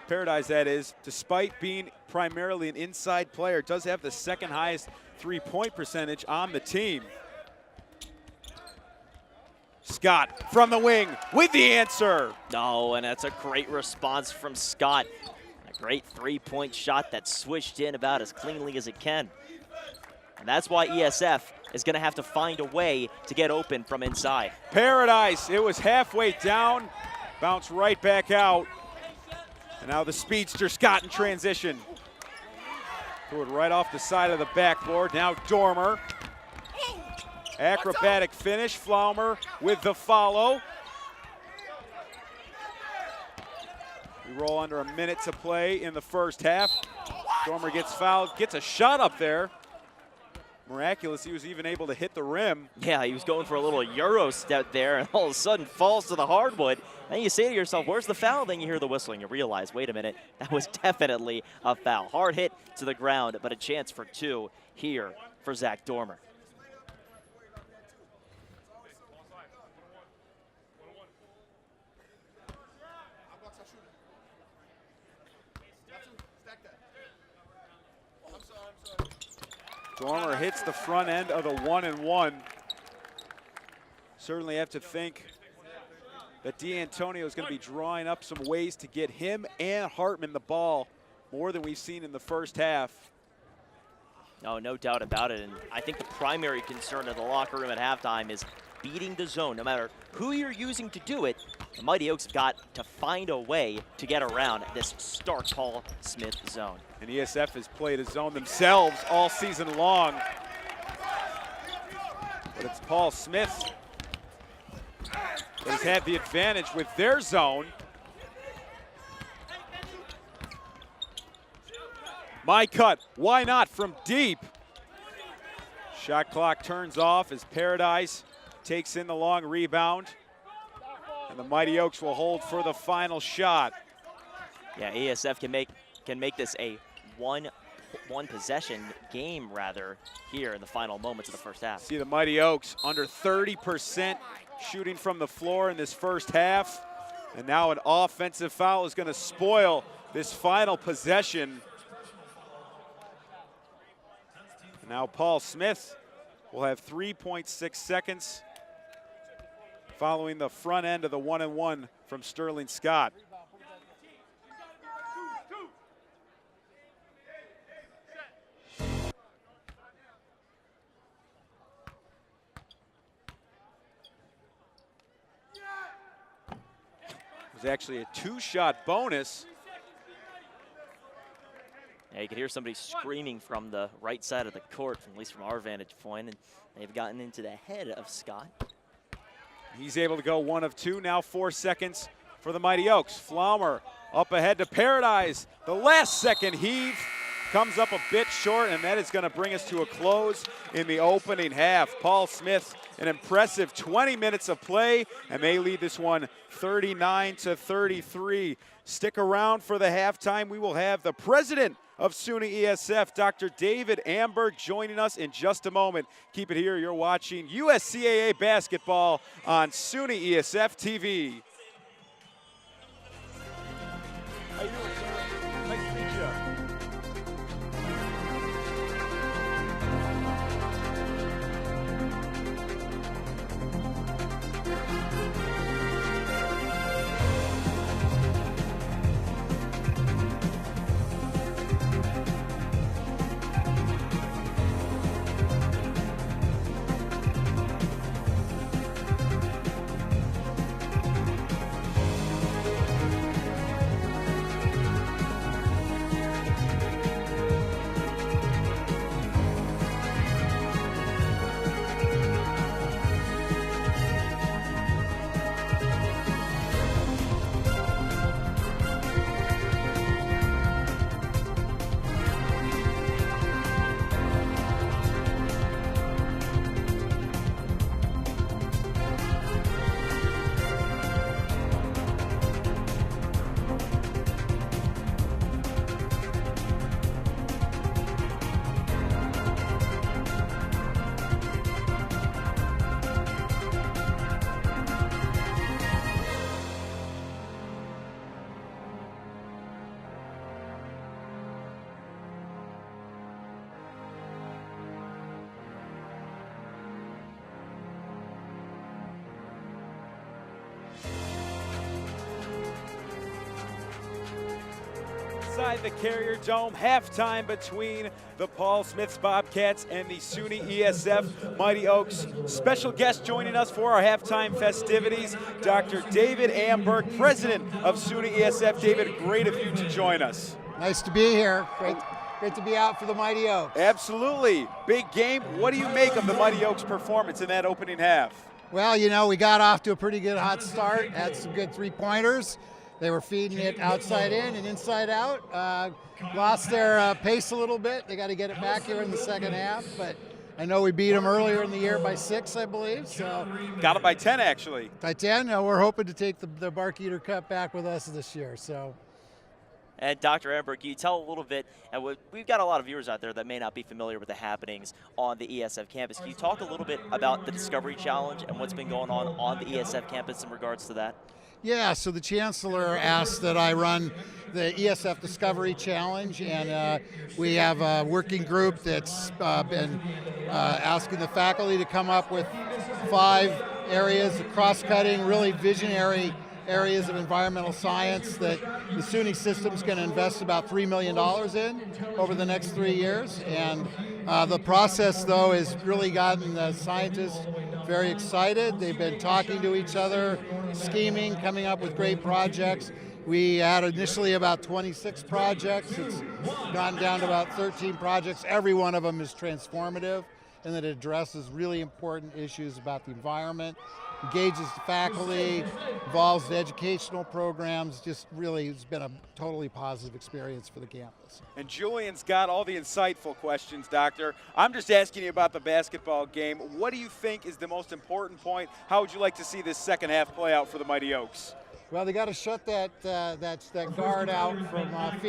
Paradise, that is, despite being primarily an inside player, does have the second highest three-point percentage on the team. Scott from the wing with the answer. Oh, and that's a great response from Scott. A great three-point shot that swished in about as cleanly as it can. And that's why ESF is going to have to find a way to get open from inside. Paradise, it was halfway down, bounced right back out. And now the speedster Scott in transition. Threw it right off the side of the backboard. Now Dormer. Acrobatic finish. Flaumer with the follow. We roll under a minute to play in the first half. Dormer gets fouled, gets a shot up there. Miraculous, he was even able to hit the rim. Yeah, he was going for a little Euro step there, and all of a sudden falls to the hardwood. And you say to yourself, where's the foul? Then you hear the whistling. You realize, wait a minute, that was definitely a foul. Hard hit to the ground, but a chance for 2 here for Zack Dormer. Dormer hits the front end of the 1-and-1. Certainly have to think that D'Antonio is going to be drawing up some ways to get him and Hartman the ball more than we've seen in the first half. Oh, no doubt about it. And I think the primary concern in the locker room at halftime is beating the zone. No matter who you're using to do it, the Mighty Oaks have got to find a way to get around this stark Paul Smith zone. And ESF has played a zone themselves all season long. But it's Paul Smith that has had the advantage with their zone. My cut, why not from deep? Shot clock turns off as Paradise takes in the long rebound. And the Mighty Oaks will hold for the final shot. Yeah, ESF can make this a one possession game rather here in the final moments of the first half. See the Mighty Oaks under 30% shooting from the floor in this first half. And now an offensive foul is going to spoil this final possession. And now Paul Smith will have 3.6 seconds following the front end of the 1-and-1 from Sterling Scott. It was actually a 2-shot bonus. Yeah, you could hear somebody screaming from the right side of the court, at least from our vantage point, and they've gotten into the head of Scott. He's able to go 1 of 2, now 4 seconds for the Mighty Oaks. Flaumer up ahead to Paradise. The last second heave comes up a bit short, and that is going to bring us to a close in the opening half. Paul Smith, an impressive 20 minutes of play, and they lead this one 39-33. Stick around for the halftime. We will have the president of SUNY-ESF, Dr. David Amberg, joining us in just a moment. Keep it here. You're watching USCAA basketball on SUNY-ESF TV. How you doing, sir? Nice to meet you. Inside the Carrier Dome, halftime between the Paul Smith's Bobcats and the SUNY-ESF Mighty Oaks. Special guest joining us for our halftime festivities, Dr. David Amberg, president of SUNY-ESF. David, great of you to join us. Nice to be here. Great to be out for the Mighty Oaks. Absolutely. Big game. What do you make of the Mighty Oaks performance in that opening half? Well, you know, we got off to a pretty good hot start, had some good three-pointers. They were feeding it outside in and inside out. Lost their pace a little bit. They got to get it back here in the second half, but I know we beat them earlier in the year by 6, I believe. So got it by 10, actually. By 10. We're hoping to take the Barkeater Cup back with us this year. So. And Dr. Amberg, can you tell a little bit, and we've got a lot of viewers out there that may not be familiar with the happenings on the ESF campus. Can you talk a little bit about the Discovery Challenge and what's been going on the ESF campus in regards to that? Yeah, so the Chancellor asked that I run the Esf Discovery Challenge, and we have a working group that's been asking the faculty to come up with 5 areas, cross-cutting, really visionary areas of environmental science that the SUNY system is going to invest about $3 million in over the next 3 years. And the process, though, has really gotten the scientists very excited. They've been talking to each other, scheming, coming up with great projects. We had initially about 26 projects. It's gotten down to about 13 projects. Every one of them is transformative and that addresses really important issues about the environment, engages the faculty, involves the educational programs. Just really, it's been a totally positive experience for the campus. And Julian's got all the insightful questions, Doctor. I'm just asking you about the basketball game. What do you think is the most important point? How would you like to see this second half play out for the Mighty Oaks? Well, they got to shut that guard out from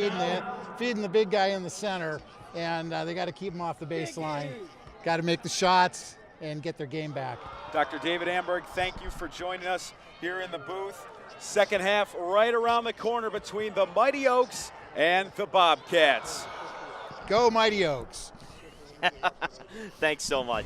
feeding the big guy in the center, and they got to keep him off the baseline. Got to make the shots and get their game back. Dr. David Amberg, thank you for joining us here in the booth. Second half right around the corner between the Mighty Oaks and the Bobcats. Go Mighty Oaks. Thanks so much.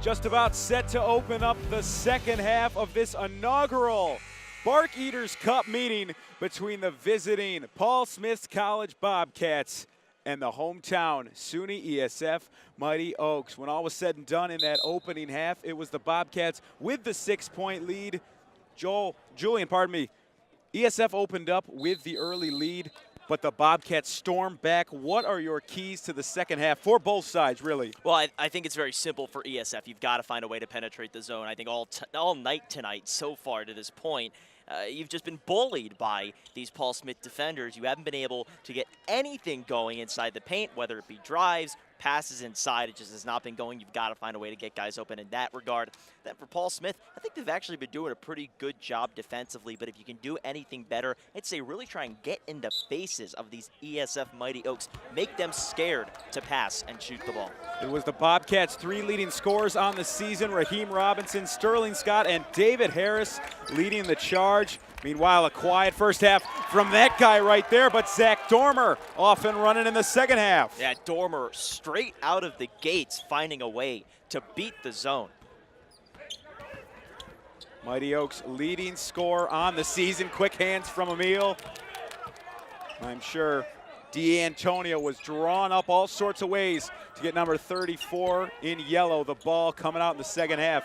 Just about set to open up the second half of this inaugural Barkeater Cup meeting between the visiting Paul Smith College Bobcats and the hometown SUNY-ESF Mighty Oaks. When all was said and done in that opening half, it was the Bobcats with the 6-point lead. Julian, ESF opened up with the early lead, but the Bobcats stormed back. What are your keys to the second half for both sides, really? Well, I think it's very simple for ESF. You've got to find a way to penetrate the zone. I think all night tonight so far to this point, you've just been bullied by these Paul Smith defenders. You haven't been able to get anything going inside the paint, whether it be drives, passes inside. It just has not been going. You've got to find a way to get guys open in that regard. Then for Paul Smith, I think they've actually been doing a pretty good job defensively, but if you can do anything better, I'd say really try and get in the faces of these ESF Mighty Oaks. Make them scared to pass and shoot the ball. It was the Bobcats' 3 leading scorers on the season: Raheem Robinson, Sterling Scott, and David Harris leading the charge. Meanwhile, a quiet first half from that guy right there, but Zack Dormer off and running in the second half. Yeah, Dormer straight out of the gates finding a way to beat the zone. Mighty Oaks leading scorer on the season. Quick hands from Emil. I'm sure D'Antonio was drawn up all sorts of ways to get number 34 in yellow. The ball coming out in the second half.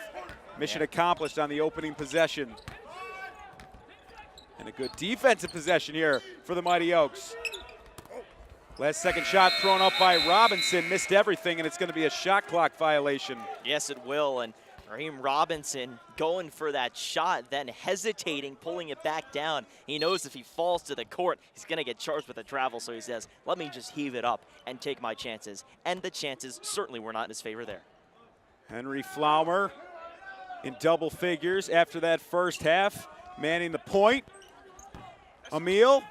Mission accomplished on the opening possession. And a good defensive possession here for the Mighty Oaks. Last second shot thrown up by Robinson, missed everything, and it's going to be a shot clock violation. Yes, it will, and Raheem Robinson going for that shot, then hesitating, pulling it back down. He knows if he falls to the court, he's going to get charged with a travel, so he says, let me just heave it up and take my chances. And the chances certainly were not in his favor there. Henry Flaumer in double figures after that first half, manning the point. Emil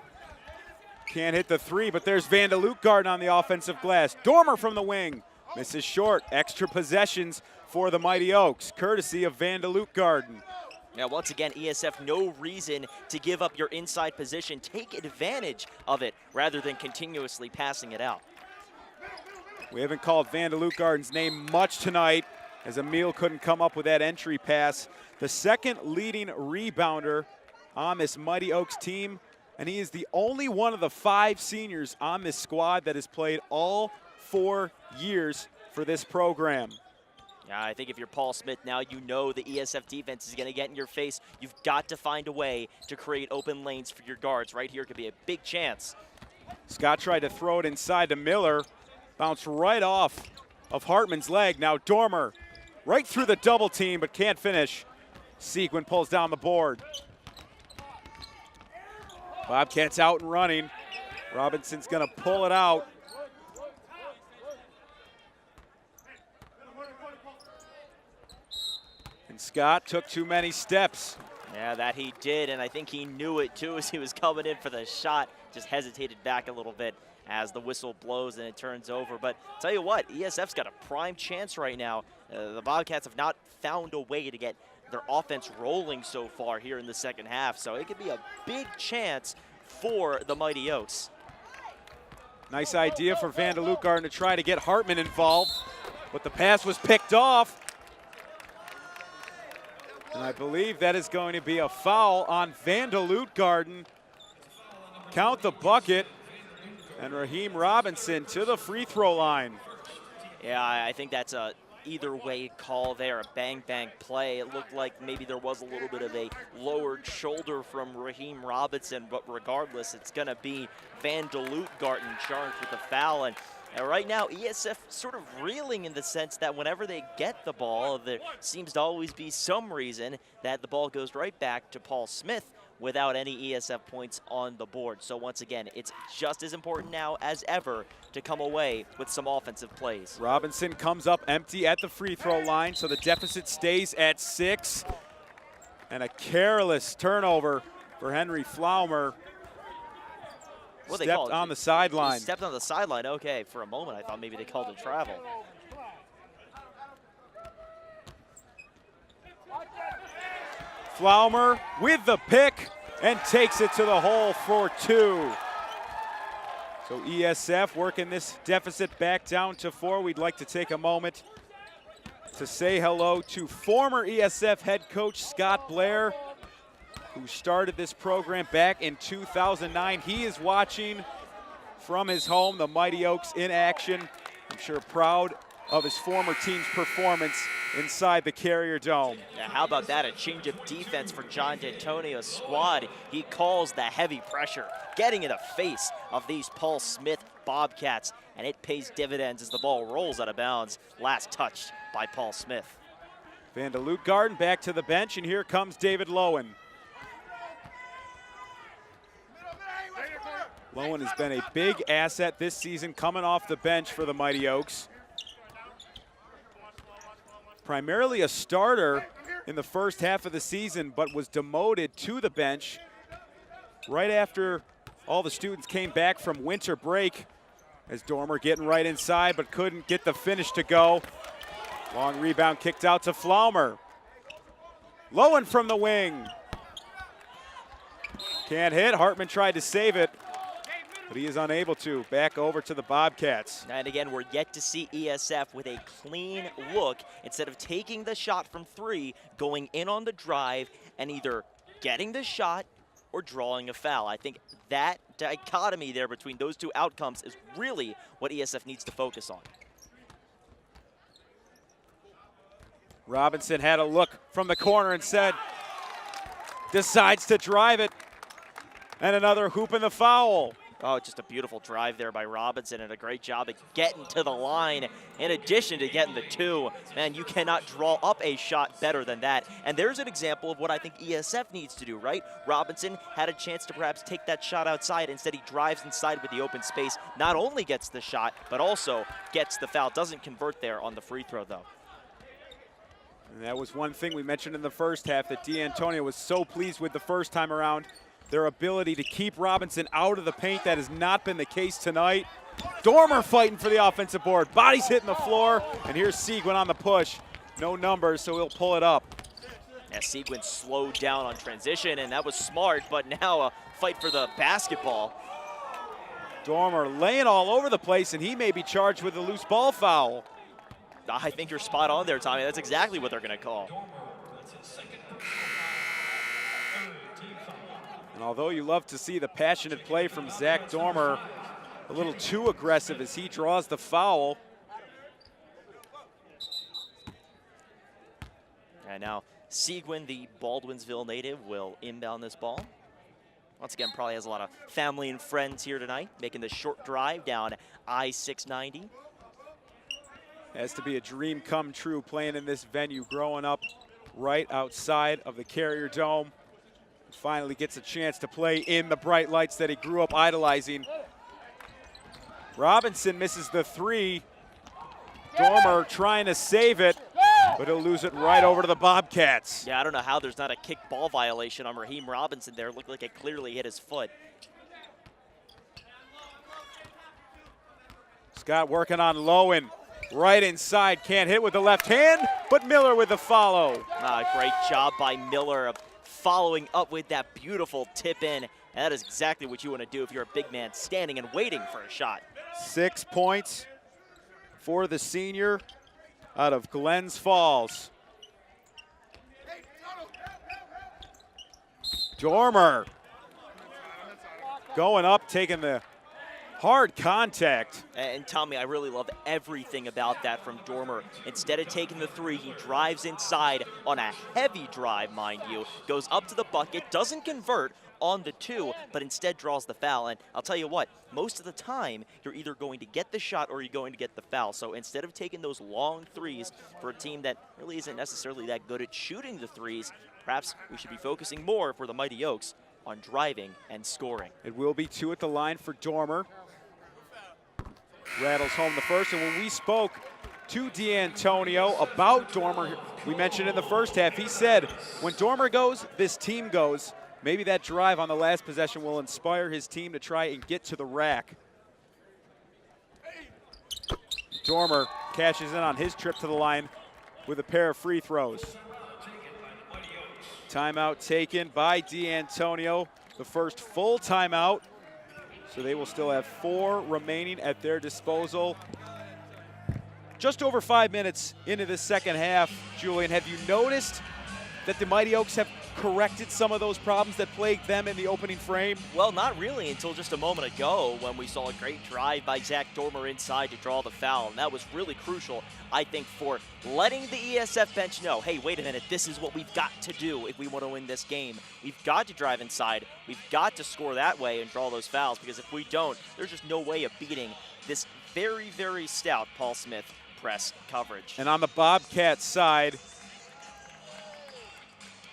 can't hit the 3, but there's Van de Lutgarden on the offensive glass. Dormer from the wing misses short. Extra possessions for the Mighty Oaks, courtesy of Van de Lutgarden. Now, once again, ESF, no reason to give up your inside position. Take advantage of it rather than continuously passing it out. We haven't called Van de Lutgarden's name much tonight, as Emil couldn't come up with that entry pass. The second leading rebounder on this Mighty Oaks team, and he is the only one of the 5 seniors on this squad that has played all 4 years for this program. Yeah, I think if you're Paul Smith now, you know the ESF defense is going to get in your face. You've got to find a way to create open lanes for your guards. Right here could be a big chance. Scott tried to throw it inside to Miller. Bounced right off of Hartman's leg. Now Dormer right through the double team, but can't finish. Sequin pulls down the board. Bobcats out and running. Robinson's going to pull it out. And Scott took too many steps. Yeah, that he did, and I think he knew it too as he was coming in for the shot. Just hesitated back a little bit as the whistle blows and it turns over. But tell you what, ESF's got a prime chance right now. The Bobcats have not found a way to get their offense rolling so far here in the second half, so it could be a big chance for the Mighty Oaks. Nice idea for Van de Lutgarden to try to get Hartman involved, but the pass was picked off. And I believe that is going to be a foul on Van de Lutgarden. Count the bucket, and Raheem Robinson to the free throw line. Yeah, I think that's a either way call there, a bang-bang play. It looked like maybe there was a little bit of a lowered shoulder from Raheem Robinson, but regardless, it's going to be Van de Lutgarden charged with the foul. And right now, ESF sort of reeling in the sense that whenever they get the ball, there seems to always be some reason that the ball goes right back to Paul Smith without any ESF points on the board. So once again, it's just as important now as ever to come away with some offensive plays. Robinson comes up empty at the free throw line, so the deficit stays at 6. And a careless turnover for Henry Flaumer. Stepped on the sideline. Stepped on the sideline, okay. For a moment, I thought maybe they called it travel. Flaumer with the pick and takes it to the hole for 2. So ESF working this deficit back down to 4. We'd like to take a moment to say hello to former ESF head coach Scott Blair, who started this program back in 2009. He is watching from his home, the Mighty Oaks in action. I'm sure proud of his former team's performance inside the Carrier Dome. Yeah, how about that? A change of defense for John D'Antonio's squad. He calls the heavy pressure, getting in the face of these Paul Smith Bobcats, and it pays dividends as the ball rolls out of bounds, last touched by Paul Smith. Van de Lutgarden back to the bench, and here comes David Lowen. Lowen has been a big asset this season coming off the bench for the Mighty Oaks. Primarily a starter in the first half of the season, but was demoted to the bench right after all the students came back from winter break, as Dormer getting right inside but couldn't get the finish to go. Long rebound kicked out to Flaumer. Lowen from the wing. Can't hit. Hartman tried to save it, but he is unable to. Back over to the Bobcats. And again, we're yet to see ESF with a clean look. Instead of taking the shot from three, going in on the drive and either getting the shot or drawing a foul. I think that dichotomy there between those two outcomes is really what ESF needs to focus on. Robinson had a look from the corner and decides to drive it. And another hoop in the foul. Oh, just a beautiful drive there by Robinson, and a great job at getting to the line in addition to getting the two. Man, you cannot draw up a shot better than that. And there's an example of what I think ESF needs to do, right? Robinson had a chance to perhaps take that shot outside. Instead, he drives inside with the open space. Not only gets the shot, but also gets the foul. Doesn't convert there on the free throw, though. And that was one thing we mentioned in the first half, that D'Antonio was so pleased with the first time around. Their ability to keep Robinson out of the paint. That has not been the case tonight. Dormer fighting for the offensive board. Body's hitting the floor, and here's Seguin on the push. No numbers, so he'll pull it up. Yeah, Seguin slowed down on transition, and that was smart, but now a fight for the basketball. Dormer laying all over the place, and he may be charged with a loose ball foul. I think you're spot on there, Tommy. That's exactly what they're going to call. And although you love to see the passionate play from Zack Dormer, a little too aggressive as he draws the foul. And now Seguin, the Baldwinsville native, will inbound this ball. Once again, probably has a lot of family and friends here tonight, making the short drive down I-690. Has to be a dream come true playing in this venue, growing up right outside of the Carrier Dome. Finally gets a chance to play in the bright lights that he grew up idolizing. Robinson misses the three. Dormer trying to save it, but he'll lose it right over to the Bobcats. Yeah, I don't know how there's not a kick ball violation on Raheem Robinson there. It looked like it clearly hit his foot. Scott working on Lowen. Right inside, can't hit with the left hand, but Miller with the follow. Great job by Miller of following up with that beautiful tip in. And that is exactly what you want to do if you're a big man standing and waiting for a shot. 6 points for the senior out of Glens Falls. Dormer going up, taking the hard contact. And Tommy, I really love everything about that from Dormer. Instead of taking the three, he drives inside on a heavy drive, mind you, goes up to the bucket, doesn't convert on the two, but instead draws the foul. And I'll tell you what, most of the time, you're either going to get the shot or you're going to get the foul. So instead of taking those long threes for a team that really isn't necessarily that good at shooting the threes, perhaps we should be focusing more for the Mighty Oaks on driving and scoring. It will be 2 at the line for Dormer. Rattles home the first, and when we spoke to D'Antonio about Dormer, we mentioned in the first half, he said, when Dormer goes, this team goes. Maybe that drive on the last possession will inspire his team to try and get to the rack. Dormer cashes in on his trip to the line with a pair of free throws. Timeout taken by D'Antonio, the first full timeout. So they will still have 4 remaining at their disposal. just over 5 minutes into the second half, Julian, have you noticed that the Mighty Oaks have corrected some of those problems that plagued them in the opening frame? Well, not really until just a moment ago when we saw a great drive by Zack Dormer inside to draw the foul. And that was really crucial, I think, for letting the ESF bench know, hey, wait a minute, this is what we've got to do if we want to win this game. We've got to drive inside. We've got to score that way and draw those fouls, because if we don't, there's just no way of beating this very, very stout Paul Smith press coverage. And on the Bobcats side,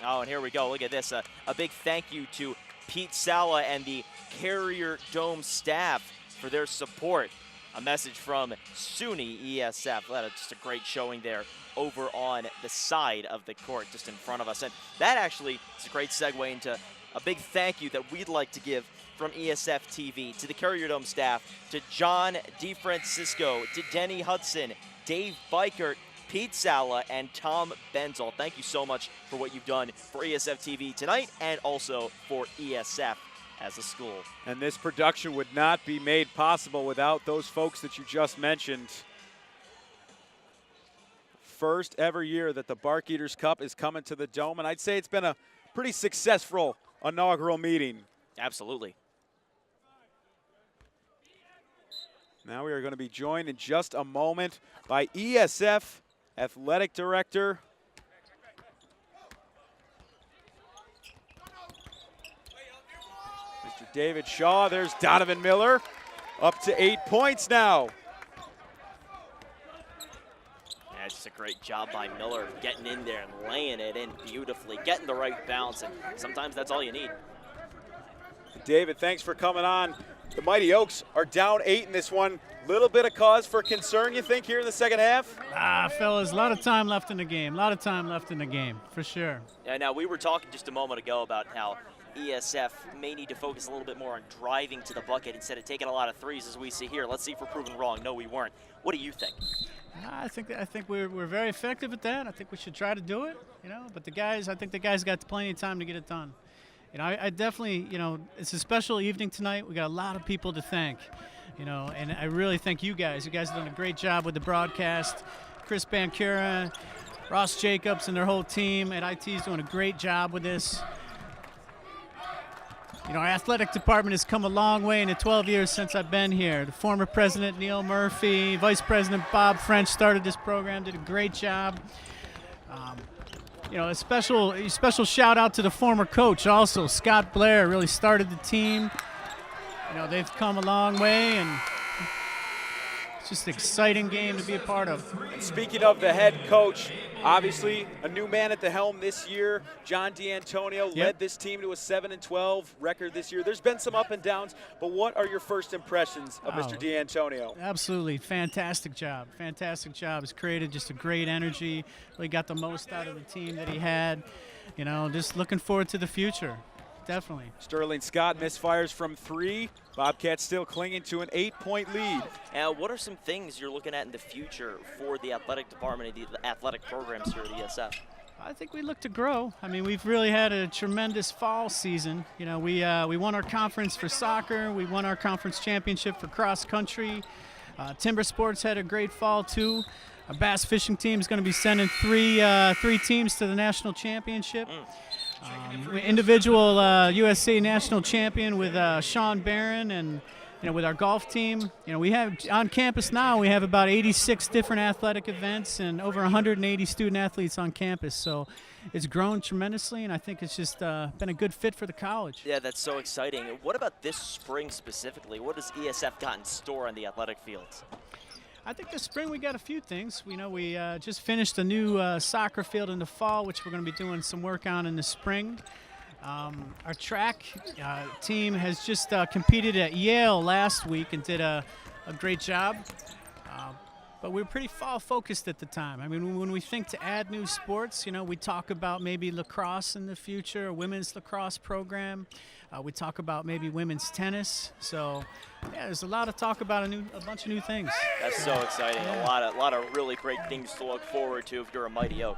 oh, and here we go. Look at this. A big thank you to Pete Sala and the Carrier Dome staff for their support. A message from SUNY-ESF. That is just a great showing there over on the side of the court, just in front of us. And that actually is a great segue into a big thank you that we'd like to give from ESFTV to the Carrier Dome staff, to John DeFrancisco, to Denny Hudson, Dave Bikert, Pete Sala, and Tom Benzel. Thank you so much for what you've done for ESFTV tonight and also for ESF as a school. And this production would not be made possible without those folks that you just mentioned. First ever year that the Barkeater Cup is coming to the Dome, and I'd say it's been a pretty successful inaugural meeting. Absolutely. Now we are going to be joined in just a moment by ESF Athletic Director Mr. David Shaw. There's Donovan Miller, up to 8 points now. Yeah, just a great job by Miller, getting in there and laying it in beautifully, getting the right bounce, and sometimes that's all you need. David, thanks for coming on. The Mighty Oaks are down 8 in this one. Little bit of cause for concern, you think, here in the second half? Fellas, a lot of time left in the game. A lot of time left in the game, for sure. Yeah, now we were talking just a moment ago about how ESF may need to focus a little bit more on driving to the bucket instead of taking a lot of threes, as we see here. Let's see if we're proven wrong. No, we weren't. What do you think? I think we're very effective at that. I think we should try to do it, But I think the guys got plenty of time to get it done. I definitely, it's a special evening tonight. We got a lot of people to thank, and I really thank you guys. You guys have done a great job with the broadcast. Chris Bancura, Ross Jacobs, and their whole team at IT is doing a great job with this. Our athletic department has come a long way in the 12 years since I've been here. The former president, Neil Murphy, Vice President Bob French started this program, did a great job. A special shout out to the former coach also, Scott Blair, really started the team. They've come a long way, and it's just an exciting game to be a part of. And speaking of the head coach, obviously a new man at the helm this year. John D'Antonio led this team to a 7-12 record this year. There's been some up and downs, but what are your first impressions of Mr. D'Antonio? Absolutely, fantastic job. Fantastic job. He's created just a great energy. Really got the most out of the team that he had. Just looking forward to the future. Definitely. Sterling Scott misfires from 3. Bobcats still clinging to an 8-point lead. And what are some things you're looking at in the future for the athletic department and the athletic programs here at ESF? I think we look to grow. We've really had a tremendous fall season. We won our conference for soccer. We won our conference championship for cross country. Timber sports had a great fall too. Our bass fishing team is going to be sending three teams to the national championship. Individual USCAA national champion with Sean Barron, and with our golf team. We have on campus now, we have about 86 different athletic events and over 180 student athletes on campus. So it's grown tremendously, and I think it's just been a good fit for the college. Yeah, that's so exciting. What about this spring specifically? What does ESF got in store on the athletic fields? I think this spring we got a few things. We just finished a new soccer field in the fall, which we're going to be doing some work on in the spring. Our track team has just competed at Yale last week and did a great job. But we were pretty fall focused at the time. When we think to add new sports, we talk about maybe lacrosse in the future, a women's lacrosse program. We talk about maybe women's tennis. So, yeah, there's a lot of talk about a bunch of new things. That's so exciting. Yeah. A lot of really great things to look forward to if you're a Mighty Oak.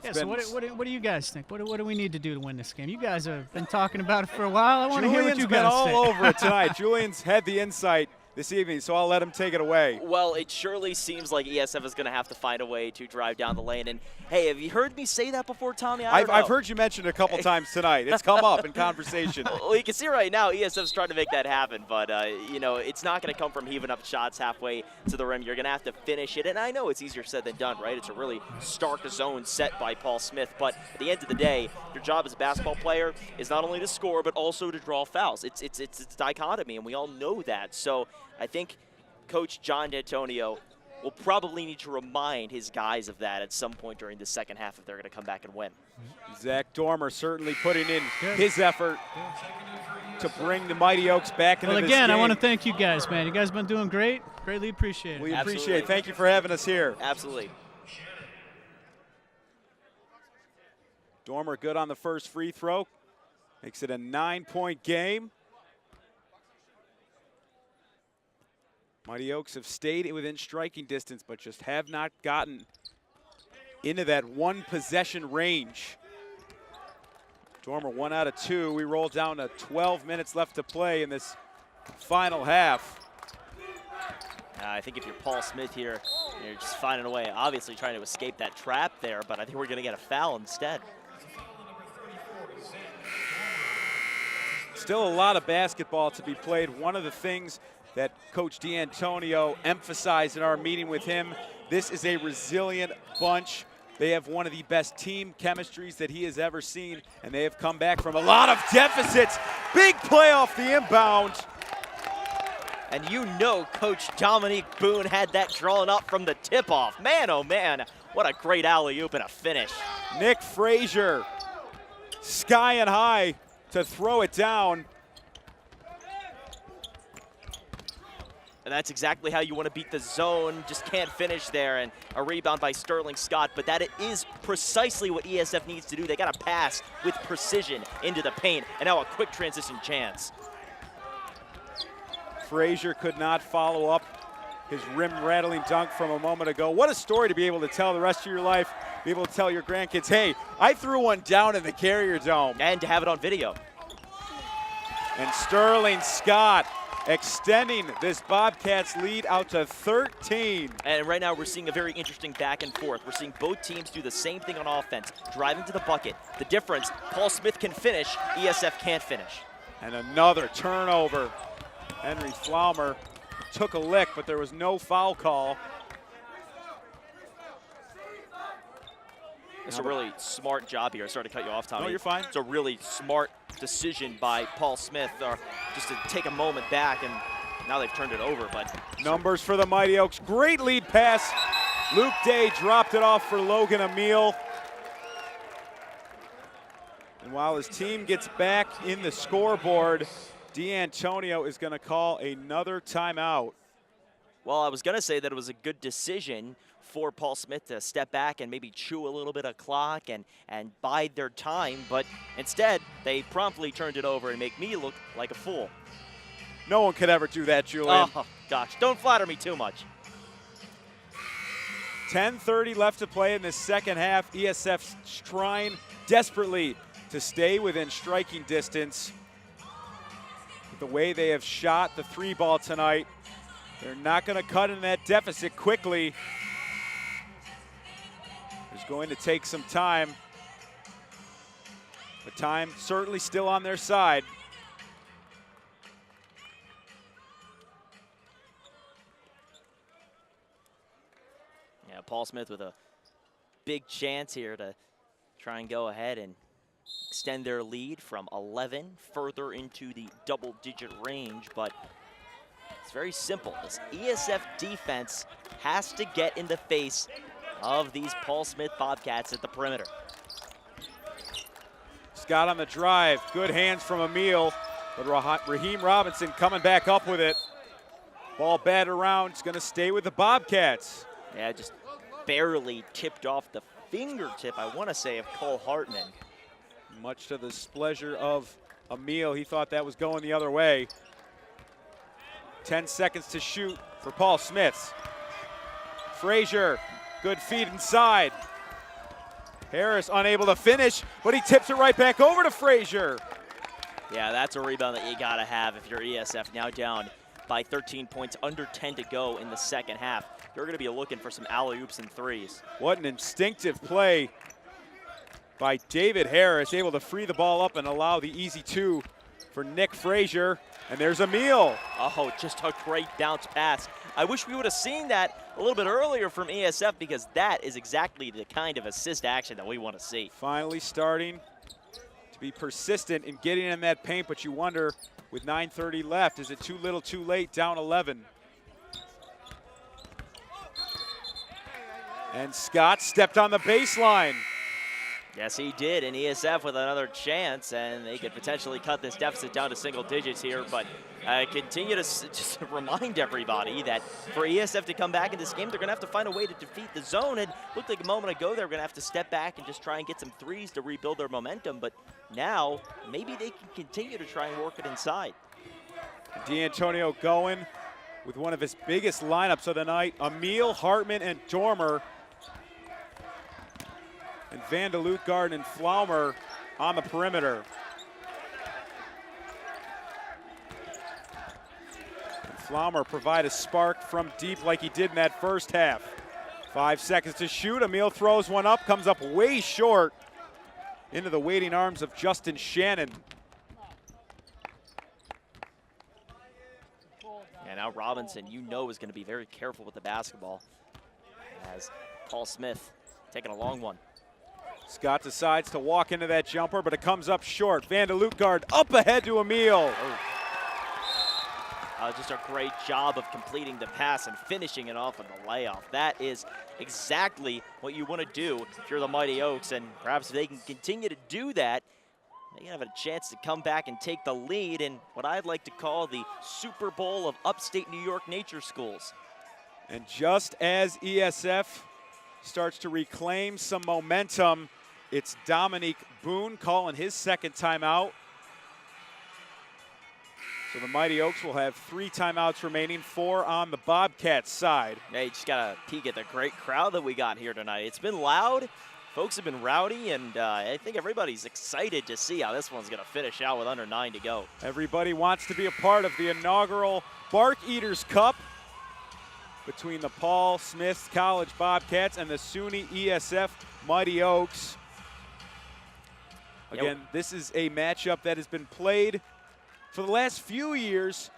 Yeah, so what do you guys think? What do we need to do to win this game? You guys have been talking about it for a while. I want to hear what you guys been all think. over it tonight. Julian's had the insight this evening, so I'll let him take it away. Well, it surely seems like ESF is going to have to find a way to drive down the lane. And, hey, have you heard me say that before, Tommy? I've heard you mention it a couple times tonight. It's come up in conversation. Well, you can see right now ESF's trying to make that happen, but, you know, it's not going to come from heaving up shots halfway to the rim. You're going to have to finish it, and I know it's easier said than done, right? It's a really stark zone set by Paul Smith, but at the end of the day, your job as a basketball player is not only to score, but also to draw fouls. It's dichotomy, and we all know that. So I think Coach John D'Antonio will probably need to remind his guys of that at some point during the second half if they're going to come back and win. Zach Dormer certainly putting in his effort to bring the Mighty Oaks back into this game. Well, again, I want to thank you guys, man. You guys have been doing great. Greatly appreciate it. We appreciate it. Thank you for having us here. Absolutely. Dormer good on the first free throw. Makes it a 9-point game. Mighty Oaks have stayed within striking distance, but just have not gotten into that one possession range. Dormer 1 out of 2. We roll down to 12 minutes left to play in this final half. I think if you're Paul Smith here, you're just finding a way, obviously trying to escape that trap there, but I think we're going to get a foul instead. Still a lot of basketball to be played. One of the things that Coach D'Antonio emphasized in our meeting with him, this is a resilient bunch. They have one of the best team chemistries that he has ever seen, and they have come back from a lot of deficits. Big play off the inbound. And you know Coach Dominique Boone had that drawn up from the tip-off. Man, oh man, what a great alley-oop and a finish. Nick Frazier, sky and high to throw it down. And that's exactly how you want to beat the zone. Just can't finish there. And a rebound by Sterling Scott. But that is precisely what ESF needs to do. They got to pass with precision into the paint. And now a quick transition chance. Frazier could not follow up his rim-rattling dunk from a moment ago. What a story to be able to tell the rest of your life, be able to tell your grandkids, hey, I threw one down in the Carrier Dome. And to have it on video. And Sterling Scott extending this Bobcats lead out to 13. And right now we're seeing a very interesting back and forth. We're seeing both teams do the same thing on offense, driving to the bucket. The difference, Paul Smith can finish, ESF can't finish. And another turnover. Henry Flaumer took a lick, but there was no foul call. It's a really smart job here. Sorry to cut you off, Tommy. No, you're fine. It's a really smart decision by Paul Smith, just to take a moment back, and now they've turned it over. But numbers for the Mighty Oaks. Great lead pass. Luke Day dropped it off for Logan Emile. And while his team gets back in the scoreboard, D'Antonio is going to call another timeout. Well, I was going to say that it was a good decision for Paul Smith to step back and maybe chew a little bit of clock and bide their time, but instead they promptly turned it over and make me look like a fool. No one could ever do that, Julian. Oh, gosh, don't flatter me too much. 10:30 left to play in the second half. ESF's trying desperately to stay within striking distance. With the way they have shot the three ball tonight, they're not going to cut in that deficit quickly. It's going to take some time, but time certainly still on their side. Yeah, Paul Smith with a big chance here to try and go ahead and extend their lead from 11 further into the double-digit range, but it's very simple. This ESF defense has to get in the face of these Paul Smith Bobcats at the perimeter. Scott on the drive, good hands from Emile, but Raheem Robinson coming back up with it. Ball batted around, it's going to stay with the Bobcats. Yeah, just barely tipped off the fingertip, I want to say, of Cole Hartman. Much to the displeasure of Emile, he thought that was going the other way. 10 seconds to shoot for Paul Smith. Frazier, good feed inside. Harris unable to finish, but he tips it right back over to Frazier. Yeah, that's a rebound that you gotta have if you're ESF, now down by 13 points, under 10 to go in the second half. You're going to be looking for some alley-oops and threes. What an instinctive play by David Harris, able to free the ball up and allow the easy two for Nick Frazier. And there's Emil. Oh, just a great bounce pass. I wish we would have seen that a little bit earlier from ESF, because that is exactly the kind of assist action that we want to see. Finally starting to be persistent in getting in that paint, but you wonder, with 9:30 left, is it too little too late, down 11? And Scott stepped on the baseline. Yes, he did, and ESF with another chance, and they could potentially cut this deficit down to single digits here, but continue to just remind everybody that for ESF to come back in this game, they're going to have to find a way to defeat the zone. It looked like a moment ago they were going to have to step back and just try and get some threes to rebuild their momentum, but now maybe they can continue to try and work it inside. D'Antonio going with one of his biggest lineups of the night, Emil, Hartman, and Dormer. And Van de Lutgaard and Flaumer on the perimeter. And Flaumer provide a spark from deep like he did in that first half. 5 seconds to shoot. Emil throws one up, comes up way short into the waiting arms of Justin Shannon. And now Robinson, you know, is going to be very careful with the basketball, as Paul Smith taking a long one. Scott decides to walk into that jumper, but it comes up short. Van de Lutgaard up ahead to Emil. Just a great job of completing the pass and finishing it off on the layoff. That is exactly what you want to do if you're the Mighty Oaks, and perhaps if they can continue to do that, they have a chance to come back and take the lead in what I'd like to call the Super Bowl of upstate New York nature schools. And just as ESF starts to reclaim some momentum, it's Dominique Boone calling his second timeout. So the Mighty Oaks will have 3 timeouts remaining, 4 on the Bobcats side. Hey, just got a peek at the great crowd that we got here tonight. It's been loud. Folks have been rowdy, and I think everybody's excited to see how this one's going to finish out with under 9 to go. Everybody wants to be a part of the inaugural Barkeater Cup between the Paul Smith College Bobcats and the SUNY-ESF Mighty Oaks. Again, this is a matchup that has been played for the last few years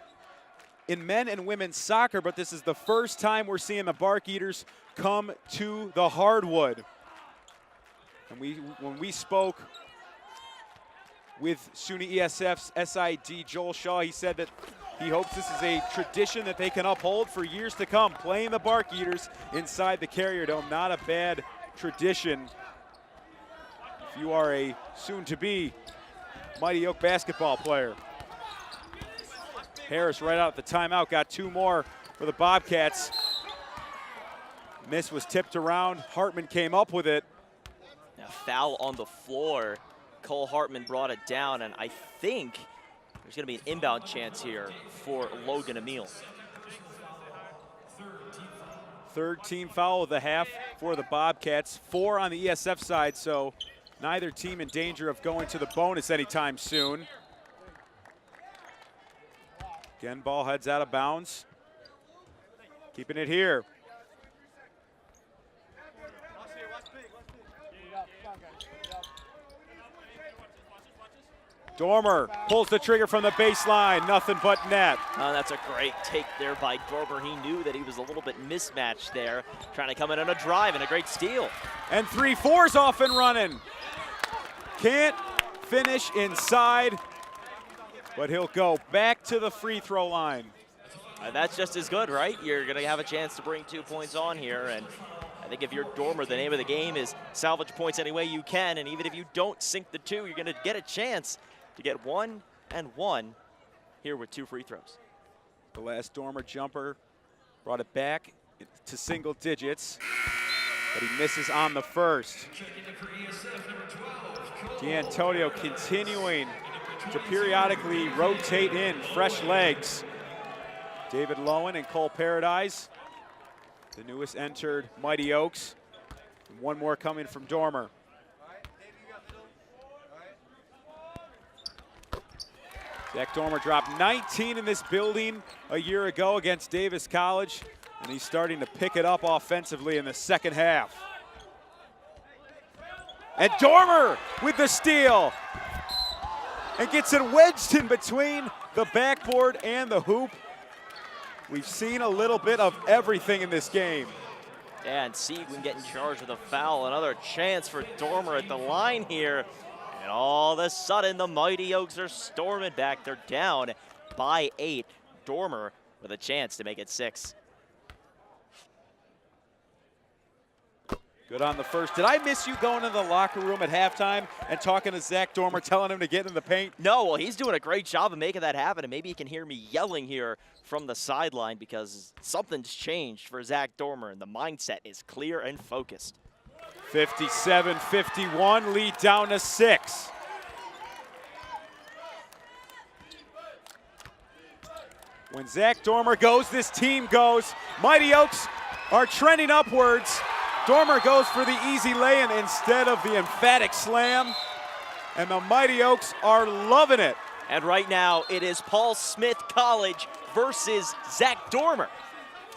in men and women's soccer, but this is the first time we're seeing the Barkeaters come to the hardwood. And when we spoke with SUNY-ESF's SID Joel Shaw, he said that he hopes this is a tradition that they can uphold for years to come, playing the Barkeaters inside the Carrier Dome. Not a bad tradition if you are a soon-to-be Mighty Oak basketball player. Harris right out at the timeout, got 2 more for the Bobcats. Miss was tipped around. Hartman came up with it. Now, foul on the floor. Cole Hartman brought it down, and I think there's going to be an inbound chance here for Logan Emil. 3rd team foul of the half for the Bobcats. 4 on the ESF side, so neither team in danger of going to the bonus anytime soon. Again, ball heads out of bounds. Keeping it here. Dormer pulls the trigger from the baseline, nothing but net. That's a great take there by Dormer. He knew that he was a little bit mismatched there, trying to come in on a drive, and a great steal. And 3-4's off and running. Can't finish inside, but he'll go back to the free throw line. That's just as good, right? You're going to have a chance to bring 2 points on here, and I think if you're Dormer, the name of the game is salvage points any way you can, and even if you don't sink the 2, you're going to get a chance to get 1 and 1 here with 2 free throws. The last Dormer jumper brought it back to single digits, but he misses on the first. D'Antonio continuing to periodically rotate in fresh legs. David Lowen and Cole Paradise, the newest entered Mighty Oaks. And 1 more coming from Dormer. 1 Zach Dormer dropped 19 in this building a year ago against Davis College, and he's starting to pick it up offensively in the second half. And Dormer with the steal, and gets it wedged in between the backboard and the hoop. We've seen a little bit of everything in this game. And Seguin getting charged with a foul. Another chance for Dormer at the line here. And all of a sudden, the Mighty Oaks are storming back. They're down by 8. Dormer with a chance to make it 6. Good on the first. Did I miss you going into the locker room at halftime and talking to Zach Dormer, telling him to get in the paint? No, well, he's doing a great job of making that happen, and maybe you can hear me yelling here from the sideline because something's changed for Zach Dormer, and the mindset is clear and focused. 57-51, lead down to 6. When Zach Dormer goes, this team goes. Mighty Oaks are trending upwards. Dormer goes for the easy lay-in instead of the emphatic slam, and the Mighty Oaks are loving it. And right now, it is Paul Smith College versus Zach Dormer.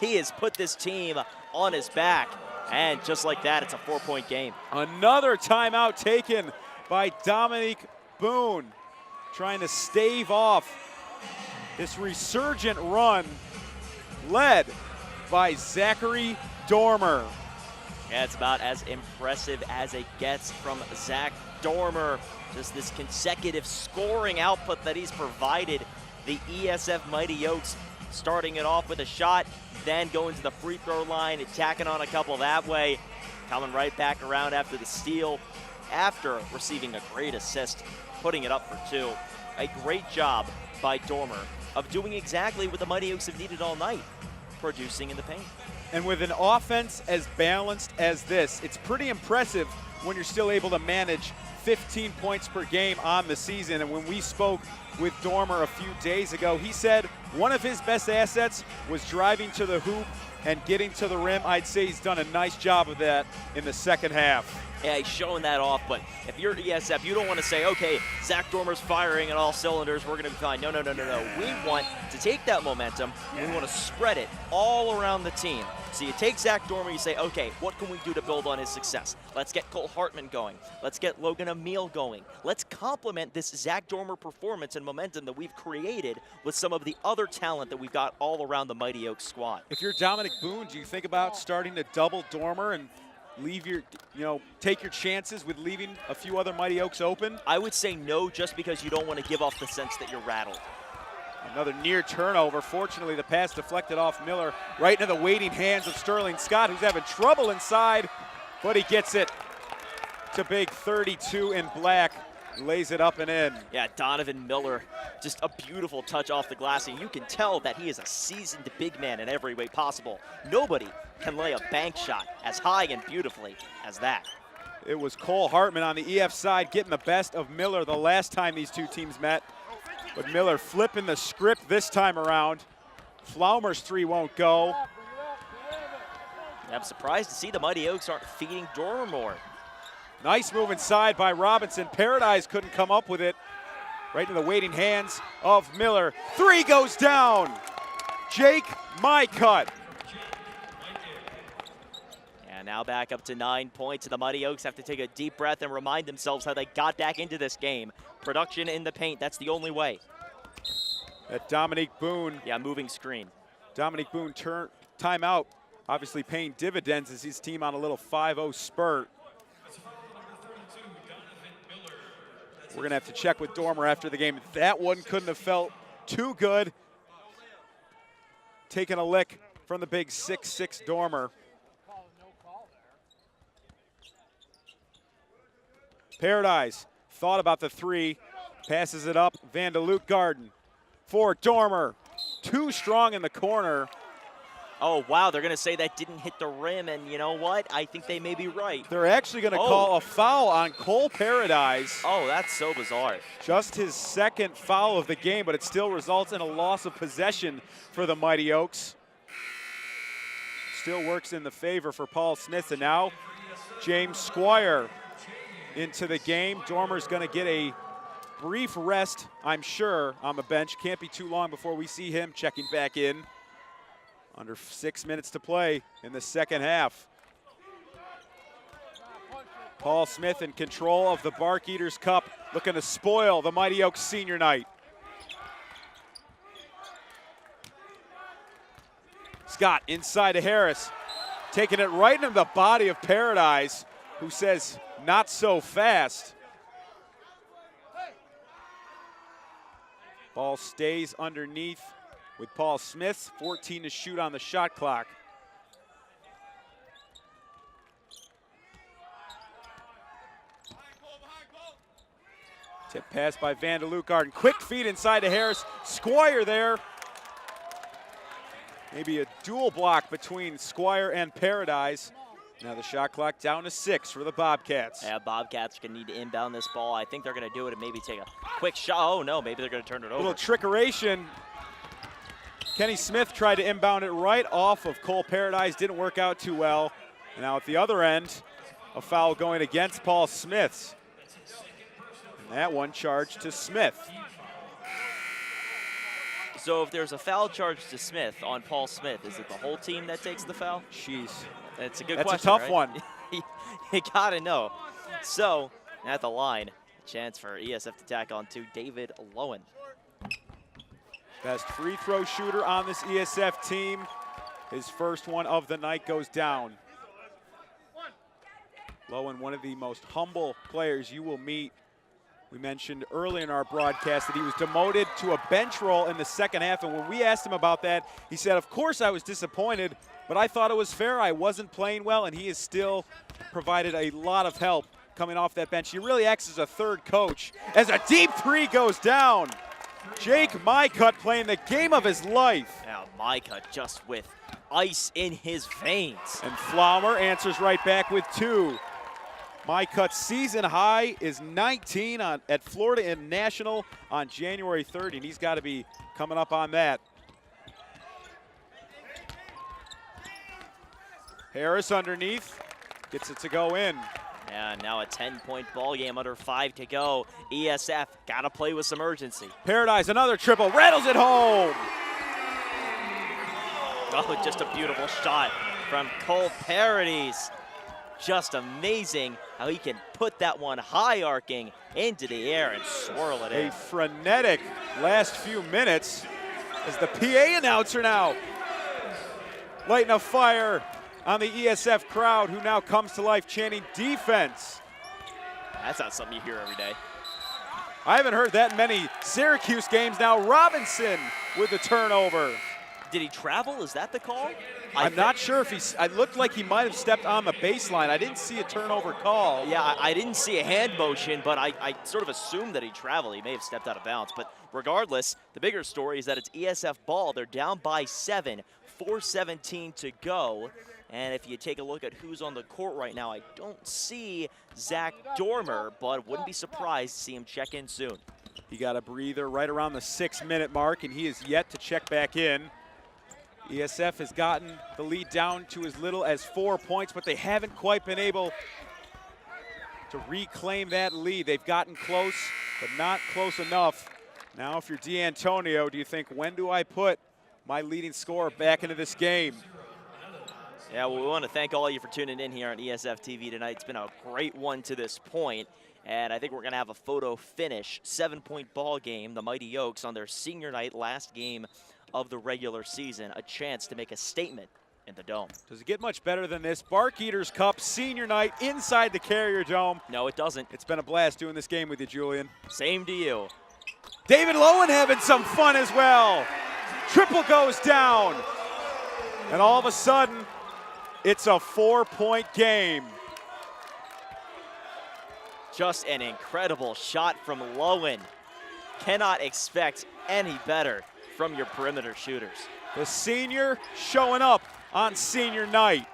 He has put this team on his back, and just like that, it's a 4-point game. Another timeout taken by Dominique Boone, trying to stave off this resurgent run led by Zachary Dormer. Yeah, it's about as impressive as it gets from Zach Dormer. Just this consecutive scoring output that he's provided. The ESF Mighty Oaks starting it off with a shot, then going to the free throw line, attacking on a couple that way, coming right back around after the steal, after receiving a great assist, putting it up for 2. A great job by Dormer of doing exactly what the Mighty Oaks have needed all night, producing in the paint. And with an offense as balanced as this, it's pretty impressive when you're still able to manage 15 points per game on the season. And when we spoke with Dormer a few days ago, he said one of his best assets was driving to the hoop and getting to the rim. I'd say he's done a nice job of that in the second half. Yeah, he's showing that off, but if you're ESF, you don't want to say, okay, Zach Dormer's firing at all cylinders, we're going to be fine. No. We want to take that momentum, and we want to spread it all around the team. So you take Zach Dormer, you say, okay, what can we do to build on his success? Let's get Cole Hartman going. Let's get Logan Emile going. Let's complement this Zach Dormer performance and momentum that we've created with some of the other talent that we've got all around the Mighty Oaks squad. If you're Dominic Boone, do you think about starting to double Dormer and leave your, take your chances with leaving a few other Mighty Oaks open? I would say no, just because you don't want to give off the sense that you're rattled. Another near turnover. Fortunately, the pass deflected off Miller right into the waiting hands of Sterling Scott, who's having trouble inside, but he gets it to big 32 in black. Lays it up and in. Yeah, Donovan Miller, just a beautiful touch off the glass, and you can tell that he is a seasoned big man in every way possible. Nobody can lay a bank shot as high and beautifully as that. It was Cole Hartman on the EF side getting the best of Miller the last time these two teams met. But Miller flipping the script this time around. Flaumer's 3 won't go. I'm surprised to see the Mighty Oaks aren't feeding Dormer more. Nice move inside by Robinson. Paradise couldn't come up with it. Right in the waiting hands of Miller. 3 goes down. Jake Mycutt. And now back up to 9 points. The Mighty Oaks have to take a deep breath and remind themselves how they got back into this game. Production in the paint, that's the only way. At Dominique Boone. Yeah, moving screen. Dominique Boone timeout. Obviously paying dividends as his team on a little 5-0 spurt. We're going to have to check with Dormer after the game. That one couldn't have felt too good. Taking a lick from the big 6'6" Dormer. Paradise thought about the 3, passes it up. Vandeloot Garden for Dormer. Too strong in the corner. Oh, wow, they're going to say that didn't hit the rim, and you know what? I think they may be right. They're actually going to call a foul on Cole Paradise. Oh, that's so bizarre. Just his second foul of the game, but it still results in a loss of possession for the Mighty Oaks. Still works in the favor for Paul Smith, and now James Squire into the game. Dormer's going to get a brief rest, I'm sure, on the bench. Can't be too long before we see him checking back in. Under 6 minutes to play in the second half. Paul Smith in control of the Barkeater Cup, looking to spoil the Mighty Oaks senior night. Scott inside to Harris, taking it right into the body of Paradise, who says, not so fast. Ball stays underneath with Paul Smith, 14 to shoot on the shot clock. Tip pass by Van de Lukard. Quick feed inside to Harris. Squire there. Maybe a dual block between Squire and Paradise. Now the shot clock down to 6 for the Bobcats. Yeah, Bobcats are going to need to inbound this ball. I think they're going to do it and maybe take a quick shot. Oh, no, maybe they're going to turn it over. A little trickeration. Kenny Smith tried to inbound it right off of Cole Paradise. Didn't work out too well. And now at the other end, a foul going against Paul Smith. And that one charged to Smith. So if there's a foul charge to Smith on Paul Smith, is it the whole team that takes the foul? Jeez. That's a good question. That's a tough right? one. You got to know. So at the line, a chance for ESF to tack on to David Lowen. Best free throw shooter on this ESF team. His first one of the night goes down. Lowen, one of the most humble players you will meet. We mentioned earlier in our broadcast that he was demoted to a bench role in the second half, and when we asked him about that, he said, of course I was disappointed, but I thought it was fair. I wasn't playing well, and he has still provided a lot of help coming off that bench. He really acts as a third coach. As a deep three goes down, Jake Mycutt playing the game of his life. Now Mycutt just with ice in his veins. And Flaumer answers right back with 2. Mycutt's season high is 19 at Florida International on January 3rd, and he's got to be coming up on that. Harris underneath, gets it to go in. Yeah, now a 10-point ball game, under 5 to go. ESF got to play with some urgency. Paradise, another triple, rattles it home. Oh, just a beautiful shot from Cole Paradise. Just amazing how he can put that one high arcing into the air and swirl it in. A frenetic last few minutes as the PA announcer now lighting a fire on the ESF crowd, who now comes to life chanting defense. That's not something you hear every day. I haven't heard that many Syracuse games now. Robinson with the turnover. Did he travel? Is that the call? I'm not sure if he's, it looked like he might have stepped on the baseline. I didn't see a turnover call. Yeah, I didn't see a hand motion, but I sort of assumed that he traveled. He may have stepped out of bounds. But regardless, the bigger story is that it's ESF ball. They're down by 7, 4:17 to go. And if you take a look at who's on the court right now, I don't see Zack Dormer, but wouldn't be surprised to see him check in soon. He got a breather right around the 6-minute mark, and he is yet to check back in. ESF has gotten the lead down to as little as 4 points, but they haven't quite been able to reclaim that lead. They've gotten close, but not close enough. Now, if you're D'Antonio, do you think, when do I put my leading scorer back into this game? Yeah, well, we want to thank all of you for tuning in here on ESFTV tonight. It's been a great one to this point, and I think we're going to have a photo finish. 7-point ball game, the Mighty Oaks on their senior night, last game of the regular season, a chance to make a statement in the Dome. Does it get much better than this? Barkeater Cup senior night inside the Carrier Dome. No, it doesn't. It's been a blast doing this game with you, Julian. Same to you. David Lowen having some fun as well. Triple goes down. And all of a sudden, it's a 4-point game. Just an incredible shot from Lowen. Cannot expect any better from your perimeter shooters. The senior showing up on senior night.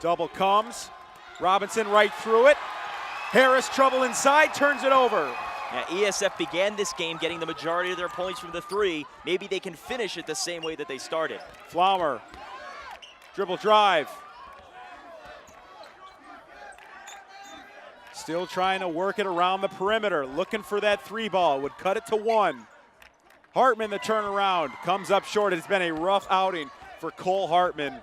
Double comes. Robinson right through it. Harris trouble inside, turns it over. Now, ESF began this game getting the majority of their points from the 3. Maybe they can finish it the same way that they started. Flaumer, dribble drive. Still trying to work it around the perimeter, looking for that 3 ball, would cut it to 1. Hartman, the turnaround, comes up short. It's been a rough outing for Cole Hartman.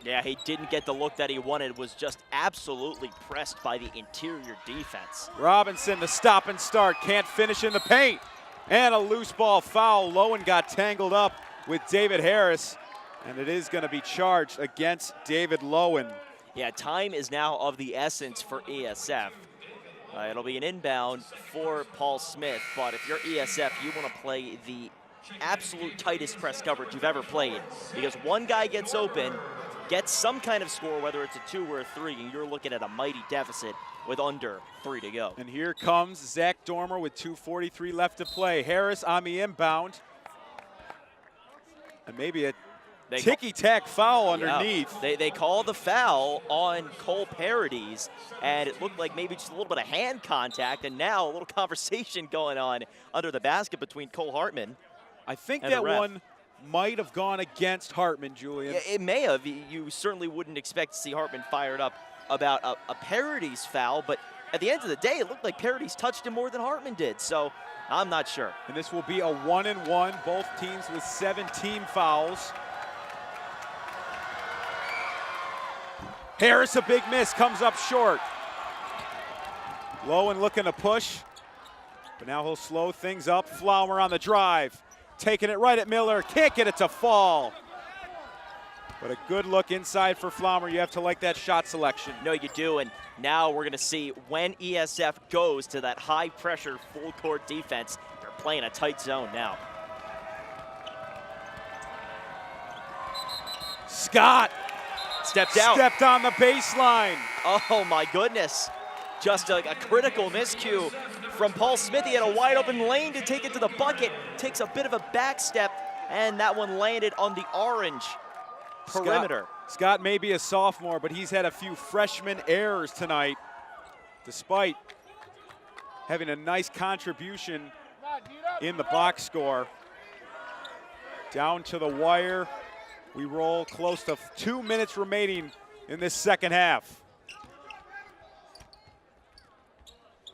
Yeah, he didn't get the look that he wanted, was just absolutely pressed by the interior defense. Robinson, the stop and start, can't finish in the paint. And a loose ball foul. Lowen got tangled up with David Harris, and it is going to be charged against David Lowen. Yeah, time is now of the essence for ESF. It'll be an inbound for Paul Smith, but if you're ESF, you want to play the absolute tightest press coverage you've ever played, because one guy gets open, gets some kind of score, whether it's a 2 or a 3, and you're looking at a mighty deficit with under 3 to go. And here comes Zack Dormer with 2:43 left to play. Harris on the inbound. And maybe a ticky-tack foul underneath. Yeah, they call the foul on Cole Paradis, and it looked like maybe just a little bit of hand contact, and now a little conversation going on under the basket between Cole Hartman. I think that one might have gone against Hartman, Julian. Yeah, it may have. You certainly wouldn't expect to see Hartman fired up about a Paradis foul, but at the end of the day, it looked like Paradis touched him more than Hartman did, so I'm not sure. And this will be a 1-and-1, both teams with 17 fouls. Harris, a big miss, comes up short. Lowen looking to push, but now he'll slow things up. Flower on the drive, taking it right at Miller, can't get it to fall. But a good look inside for Flower. You have to like that shot selection. No, you do, and now we're gonna see when ESF goes to that high pressure full court defense, they're playing a tight zone now. Scott stepped out. Stepped on the baseline. Oh my goodness. Just a critical miscue from Paul Smith. He had a wide open lane to take it to the bucket. Takes a bit of a back step, and that one landed on the orange perimeter. Scott may be a sophomore, but he's had a few freshman errors tonight, despite having a nice contribution in the box score. Down to the wire. We roll close to 2 minutes remaining in this second half.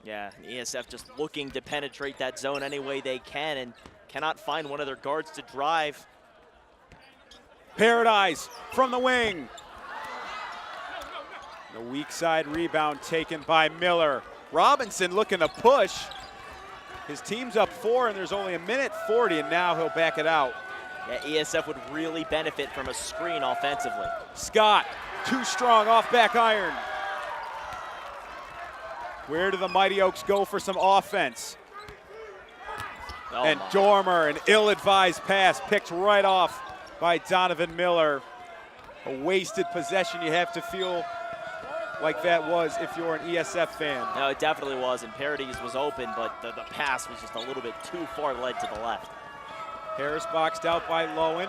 Yeah, ESF just looking to penetrate that zone any way they can and cannot find one of their guards to drive. Paradise from the wing. The weak side rebound taken by Miller. Robinson looking to push. His team's up 4 and there's only 1:40, and now he'll back it out. Yeah, ESF would really benefit from a screen offensively. Scott, too strong off back iron. Where do the Mighty Oaks go for some offense? Oh and my. Dormer, an ill-advised pass picked right off by Donovan Miller. A wasted possession. You have to feel like that was if you're an ESF fan. No, it definitely was, and Paradis was open, but the pass was just a little bit too far led to the left. Harris boxed out by Lowen.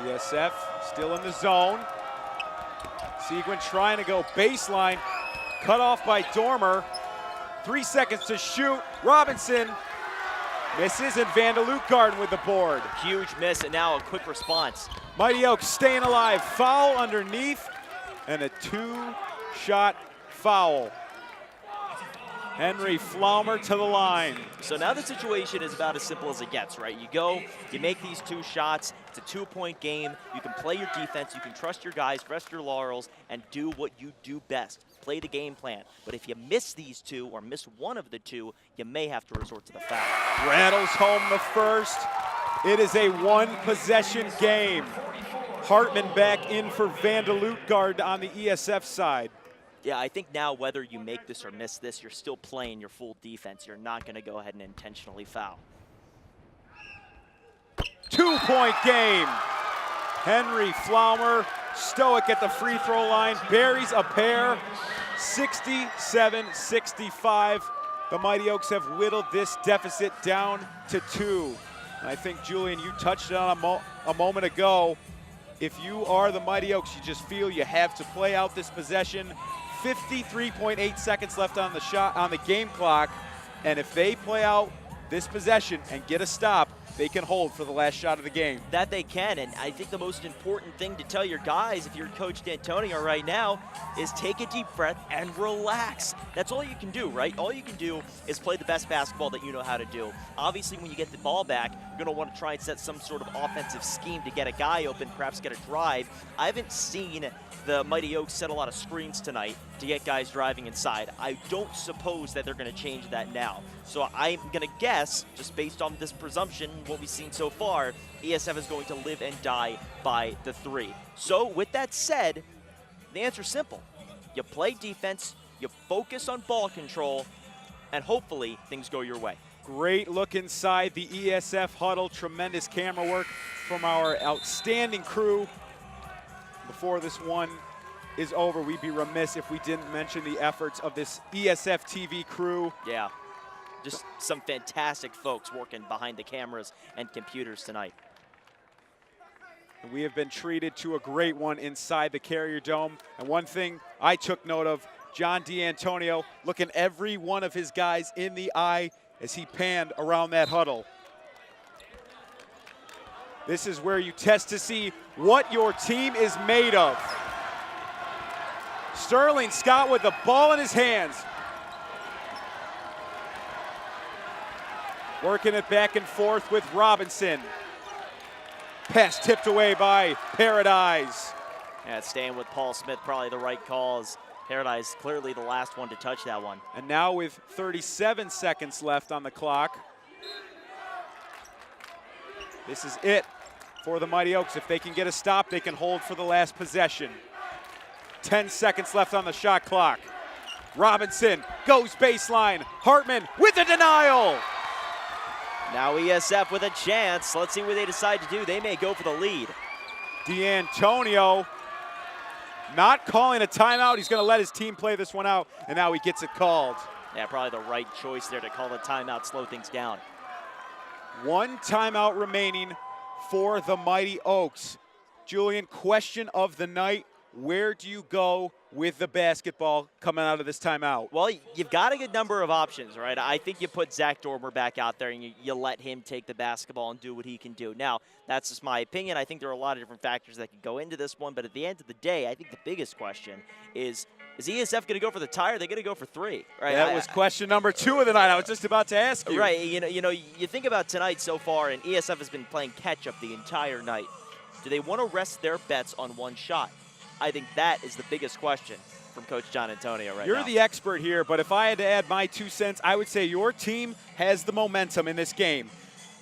ESF still in the zone. Seguin trying to go baseline. Cut off by Dormer. 3 seconds to shoot. Robinson misses, and Vanderloop Garden with the board. Huge miss, and now a quick response. Mighty Oaks staying alive. Foul underneath, and a 2-shot foul. Henry Flaumer to the line. So now the situation is about as simple as it gets, right? You go, you make these 2 shots, it's a 2-point game, you can play your defense, you can trust your guys, rest your laurels, and do what you do best, play the game plan. But if you miss these 2 or miss one of the 2, you may have to resort to the foul. Rattles home the first. It is a 1-possession game. Hartman back in for Vanderloop Guard on the ESF side. Yeah, I think now whether you make this or miss this, you're still playing your full defense. You're not going to go ahead and intentionally foul. 2-point game. Henry Flaumer, stoic at the free throw line, buries a pair, 67-65. The Mighty Oaks have whittled this deficit down to 2. And I think, Julian, you touched on a moment ago. If you are the Mighty Oaks, you just feel you have to play out this possession. 53.8 seconds left on the game clock, and if they play out this possession and get a stop, they can hold for the last shot of the game. That they can, and I think the most important thing to tell your guys, if you're Coach D'Antonio right now, is take a deep breath and relax. That's all you can do, right? All you can do is play the best basketball that you know how to do. Obviously, when you get the ball back, you're going to want to try and set some sort of offensive scheme to get a guy open, perhaps get a drive. I haven't seen the Mighty Oaks set a lot of screens tonight to get guys driving inside. I don't suppose that they're going to change that now. So I'm going to guess, just based on this presumption, what we've seen so far, ESF is going to live and die by the 3. So with that said, the answer's simple. You play defense, you focus on ball control, and hopefully things go your way. Great look inside the ESF huddle. Tremendous camera work from our outstanding crew. Before this one is over, we'd be remiss if we didn't mention the efforts of this ESFTV crew. Yeah, just some fantastic folks working behind the cameras and computers tonight. We have been treated to a great one inside the Carrier Dome. And one thing I took note of, John D'Antonio looking every one of his guys in the eye as he panned around that huddle. This is where you test to see what your team is made of. Sterling Scott with the ball in his hands. Working it back and forth with Robinson. Pass tipped away by Paradise. Yeah, staying with Paul Smith, probably the right calls. Paradise clearly the last one to touch that one. And now with 37 seconds left on the clock, this is it for the Mighty Oaks. If they can get a stop, they can hold for the last possession. 10 seconds left on the shot clock. Robinson goes baseline. Hartman with a denial. Now ESF with a chance. Let's see what they decide to do. They may go for the lead. D'Antonio not calling a timeout. He's going to let his team play this one out, and now he gets it called. Yeah, probably the right choice there to call the timeout, slow things down. One timeout remaining for the Mighty Oaks. Julian, question of the night. Where do you go with the basketball coming out of this timeout? Well, you've got a good number of options, right? I think you put Zack Dormer back out there and you let him take the basketball and do what he can do. Now, that's just my opinion. I think there are a lot of different factors that could go into this one, but at the end of the day, I think the biggest question is ESF going to go for the tie or are they going to go for 3? Right? That was question number 2 of the night. I was just about to ask you. Right. You think about tonight so far, and ESF has been playing catch-up the entire night. Do they want to rest their bets on one shot? I think that is the biggest question from Coach John Antonio right now. You're the expert here, but if I had to add my 2 cents, I would say your team has the momentum in this game.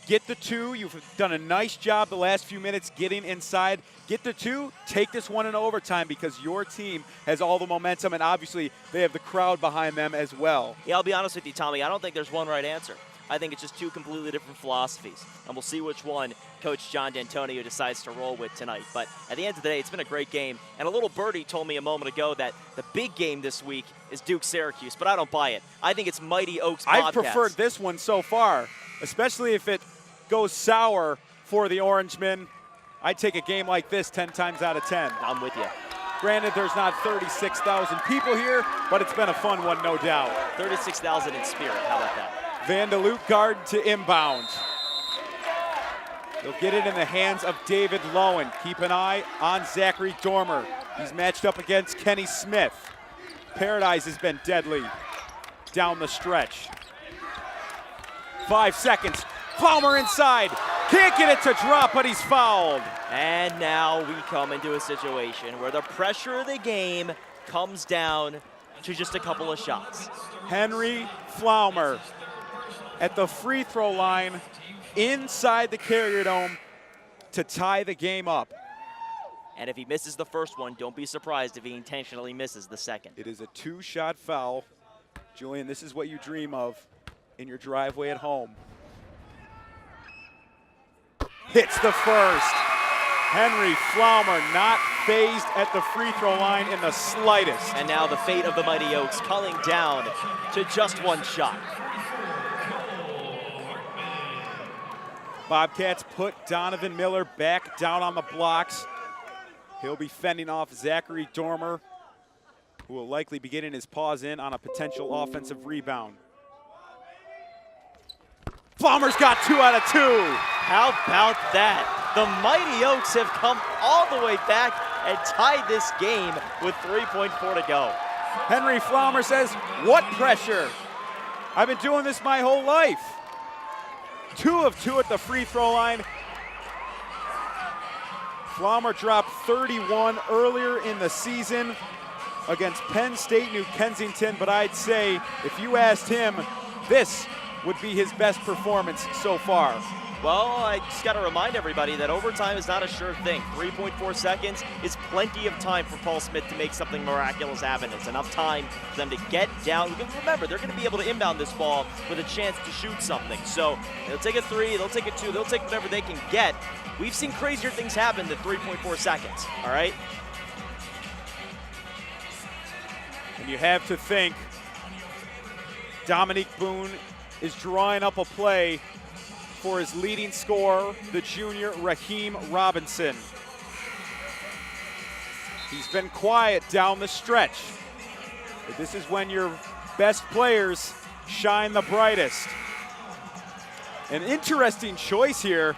Get the 2. You've done a nice job the last few minutes getting inside. Get the 2. Take this one in overtime because your team has all the momentum, and obviously they have the crowd behind them as well. Yeah, I'll be honest with you, Tommy. I don't think there's one right answer. I think it's just 2 completely different philosophies, and we'll see which one Coach John D'Antonio decides to roll with tonight. But at the end of the day, it's been a great game, and a little birdie told me a moment ago that the big game this week is Duke-Syracuse, but I don't buy it. I think it's Mighty Oaks Bobcats. I've preferred this one so far, especially if it goes sour for the Orangemen. I'd take a game like this 10 times out of 10. I'm with you. Granted, there's not 36,000 people here, but it's been a fun one, no doubt. 36,000 in spirit. How about that? Vanderloop guard to inbound. He'll get it in the hands of David Lowen. Keep an eye on Zachary Dormer. He's matched up against Kenny Smith. Paradise has been deadly down the stretch. 5 seconds. Flaumer inside. Can't get it to drop, but he's fouled. And now we come into a situation where the pressure of the game comes down to just a couple of shots. Henry Flaumer at the free throw line inside the Carrier Dome to tie the game up. And if he misses the first one, don't be surprised if he intentionally misses the second. It is a 2-shot foul. Julian, this is what you dream of in your driveway at home. Hits the first. Henry Flaumer not phased at the free throw line in the slightest. And now the fate of the Mighty Oaks culling down to just 1 shot. Bobcats put Donovan Miller back down on the blocks. He'll be fending off Zachary Dormer, who will likely be getting his paws in on a potential offensive rebound. Flaumer's got 2 out of 2. How about that? The Mighty Oaks have come all the way back and tied this game with 3.4 to go. Henry Flaumer says, what pressure? I've been doing this my whole life. 2 of 2 at the free throw line. Flaumer dropped 31 earlier in the season against Penn State, New Kensington, but I'd say if you asked him, this would be his best performance so far. Well, I just got to remind everybody that overtime is not a sure thing. 3.4 seconds is plenty of time for Paul Smith to make something miraculous happen. It's enough time for them to get down. Remember, they're going to be able to inbound this ball with a chance to shoot something. So they'll take a 3, they'll take a 2, they'll take whatever they can get. We've seen crazier things happen than 3.4 seconds, all right? And you have to think Dominique Boone is drawing up a play for his leading scorer, the junior Raheem Robinson. He's been quiet down the stretch, but this is when your best players shine the brightest. An interesting choice here.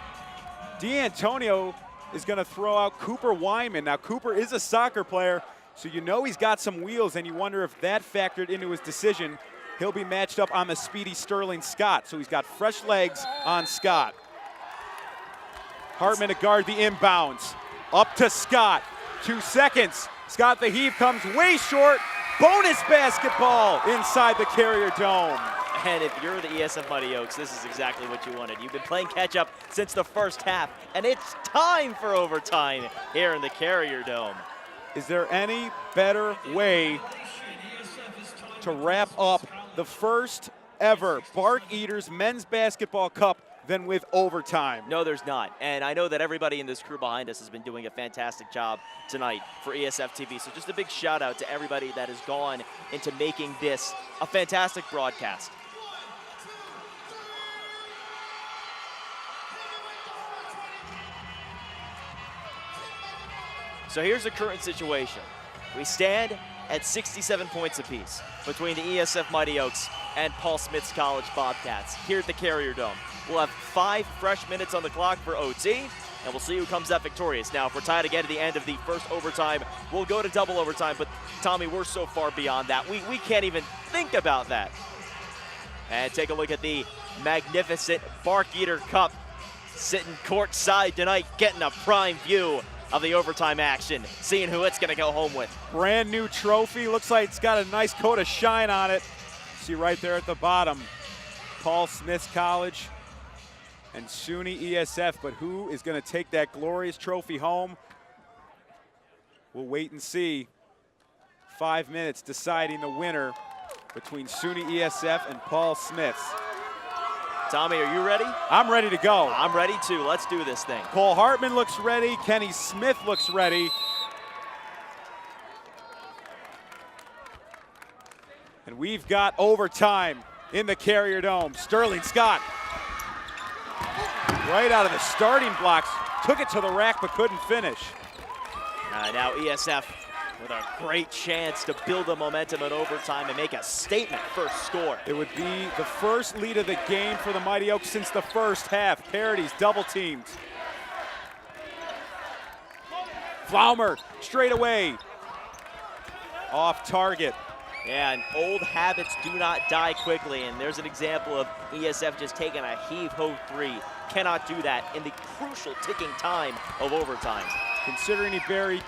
D'Antonio is going to throw out Cooper Wyman. Now, Cooper is a soccer player, so you know he's got some wheels, and you wonder if that factored into his decision. He'll be matched up on the speedy Sterling Scott, so he's got fresh legs on Scott. Hartman to guard the inbounds. Up to Scott. 2 seconds. Scott, the heave comes way short. Bonus basketball inside the Carrier Dome. And if you're the ESF Mighty Oaks, this is exactly what you wanted. You've been playing catch-up since the first half, and it's time for overtime here in the Carrier Dome. Is there any better way to wrap up the first ever Barkeaters Men's Basketball Cup than with overtime? No, there's not. And I know that everybody in this crew behind us has been doing a fantastic job tonight for ESFTV. So just a big shout out to everybody that has gone into making this a fantastic broadcast. So here's the current situation. We stand at 67 points apiece between the ESF Mighty Oaks and Paul Smith's College Bobcats here at the Carrier Dome. We'll have 5 fresh minutes on the clock for OT, and we'll see who comes out victorious. Now, if we're tied again at the end of the first overtime, we'll go to double overtime, but Tommy, we're so far beyond that. We can't even think about that. And take a look at the magnificent Barkeater Cup sitting courtside tonight, getting a prime view of the overtime action, seeing who it's going to go home with. Brand new trophy. Looks like it's got a nice coat of shine on it. See right there at the bottom, Paul Smith's College and SUNY-ESF. But who is going to take that glorious trophy home? We'll wait and see. 5 minutes deciding the winner between SUNY-ESF and Paul Smith's. Tommy, are you ready? I'm ready to go. I'm ready too. Let's do this thing. Cole Hartman looks ready. Kenny Smith looks ready. And we've got overtime in the Carrier Dome. Sterling Scott, right out of the starting blocks, took it to the rack but couldn't finish. Now ESF with a great chance to build the momentum in overtime and make a statement first score. It would be the first lead of the game for the Mighty Oaks since the first half. Parodies, double teamed. Flaumer straight away. Off target. Yeah, and old habits do not die quickly, and there's an example of ESF just taking a heave-ho 3. Cannot do that in the crucial ticking time of overtime. Considering he buried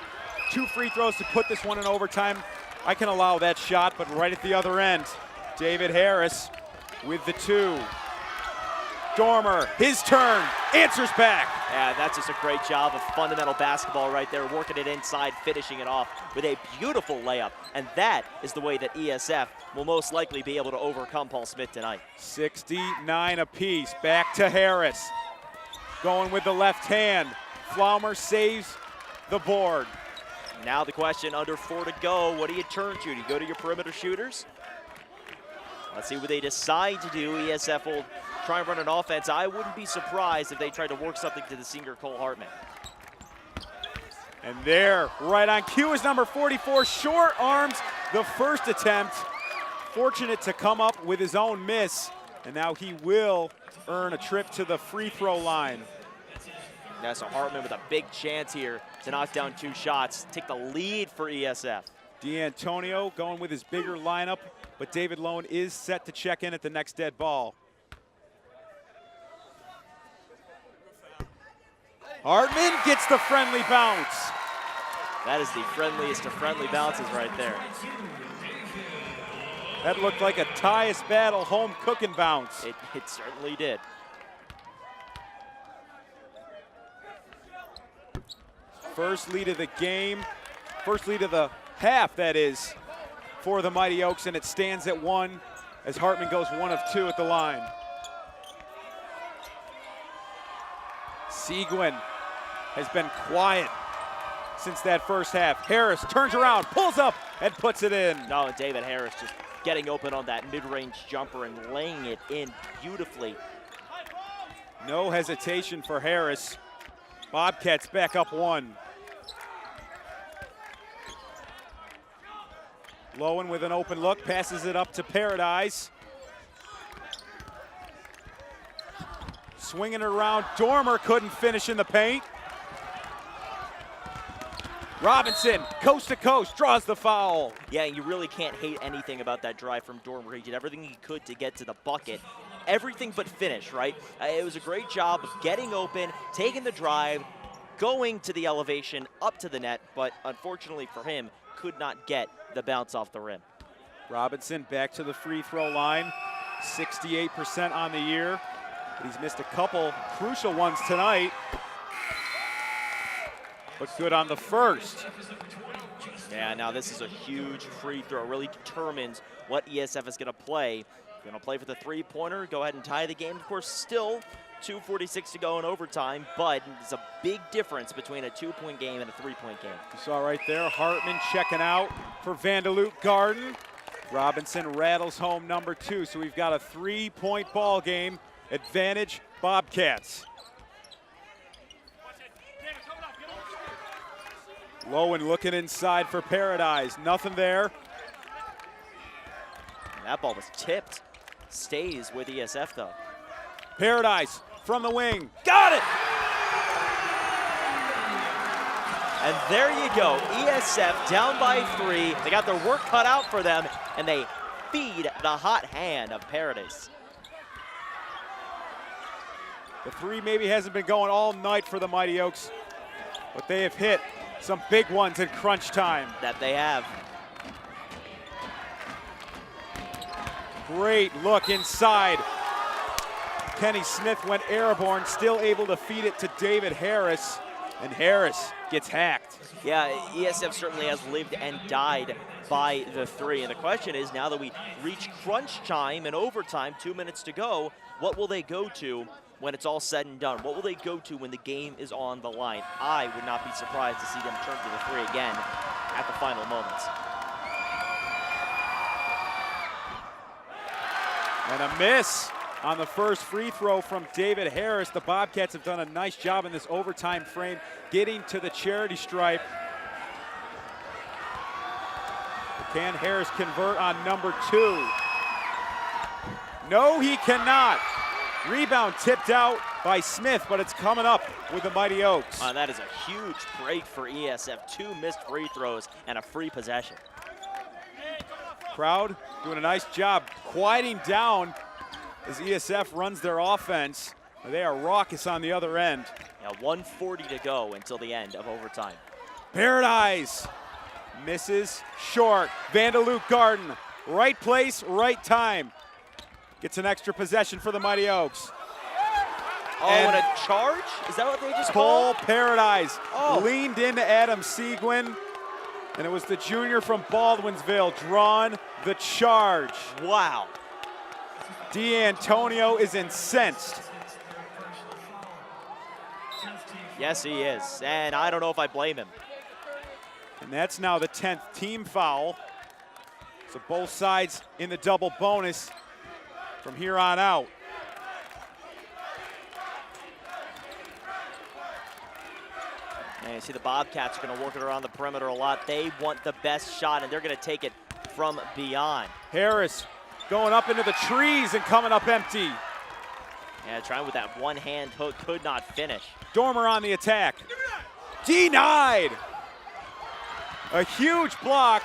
2 free throws to put this one in overtime, I can allow that shot, but right at the other end, David Harris with the 2. Dormer, his turn, answers back. Yeah, that's just a great job of fundamental basketball right there, working it inside, finishing it off with a beautiful layup. And that is the way that ESF will most likely be able to overcome Paul Smith tonight. 69 apiece, back to Harris. Going with the left hand. Flaumer saves the board. Now the question, under 4 to go, what do you turn to? Do you go to your perimeter shooters? Let's see what they decide to do. ESF will try and run an offense. I wouldn't be surprised if they tried to work something to the senior Cole Hartman. And there, right on cue, is number 44, short arms the first attempt. Fortunate to come up with his own miss, and now he will earn a trip to the free throw line. Yeah, so Hartman with a big chance here to knock down 2 shots, take the lead for ESF. D'Antonio going with his bigger lineup, but David Lowen is set to check in at the next dead ball. Hartman gets the friendly bounce. That is the friendliest of friendly bounces right there. That looked like a Tyus Battle home cooking bounce. It certainly did. First lead of the game, first lead of the half, that is, for the Mighty Oaks, and it stands at 1 as Hartman goes 1 of 2 at the line. Seguin has been quiet since that first half. Harris turns around, pulls up, and puts it in. No, David Harris just getting open on that mid-range jumper and laying it in beautifully. No hesitation for Harris. Bobcats back up 1. Lowen with an open look, passes it up to Paradise. Swinging it around, Dormer couldn't finish in the paint. Robinson, coast to coast, draws the foul. Yeah, and you really can't hate anything about that drive from Dormer. He did everything he could to get to the bucket. Everything but finish, right? It was a great job of getting open, taking the drive, going to the elevation, up to the net, but unfortunately for him, could not get the bounce off the rim. Robinson back to the free throw line, 68% on the year, but he's missed a couple crucial ones tonight. But good on the first. Yeah, now this is a huge free throw. It really determines what ESF is going to play. Going to play for the three-pointer, go ahead and tie the game. Of course, still 2:46 to go in overtime, but it's a big difference between a 2-point game and a 3-point game. You saw right there, Hartman checking out for Vanderloop Garden. Robinson rattles home number 2, so we've got a 3-point ball game. Advantage Bobcats. Lowen looking inside for Paradise. Nothing there. That ball was tipped. Stays with ESF though. Paradise from the wing. Got it! And there you go. ESF down by 3. They got their work cut out for them, and they feed the hot hand of Paradise. The 3 maybe hasn't been going all night for the Mighty Oaks, but they have hit some big ones in crunch time. That they have. Great look inside. Kenny Smith went airborne, still able to feed it to David Harris, and Harris gets hacked. Yeah, ESF certainly has lived and died by the 3. And the question is, now that we reach crunch time and overtime, 2 minutes to go, what will they go to when it's all said and done? What will they go to when the game is on the line? I would not be surprised to see them turn to the 3 again at the final moments. And a miss on the first free throw from David Harris. The Bobcats have done a nice job in this overtime frame, getting to the charity stripe. Can Harris convert on number 2? No, he cannot. Rebound tipped out by Smith, but it's coming up with the Mighty Oaks. That is a huge break for ESF. 2 missed free throws and a free possession. Crowd doing a nice job quieting down as ESF runs their offense. They are raucous on the other end. Now 1:40 to go until the end of overtime. Paradise misses short. Vanderloop Garden, right place, right time. Gets an extra possession for the Mighty Oaks. Oh, and a charge? Is that what they just Cole called? Paradise leaned into Adam Seguin, and it was the junior from Baldwinsville drawn the charge. Wow. D'Antonio is incensed. Yes, he is, and I don't know if I blame him. And that's now the 10th team foul. So both sides in the double bonus from here on out. And you see the Bobcats are going to work it around the perimeter a lot. They want the best shot, and they're going to take it from beyond. Harris going up into the trees and coming up empty. Yeah, trying with that one-hand hook, could not finish. Dormer on the attack. Denied. A huge block,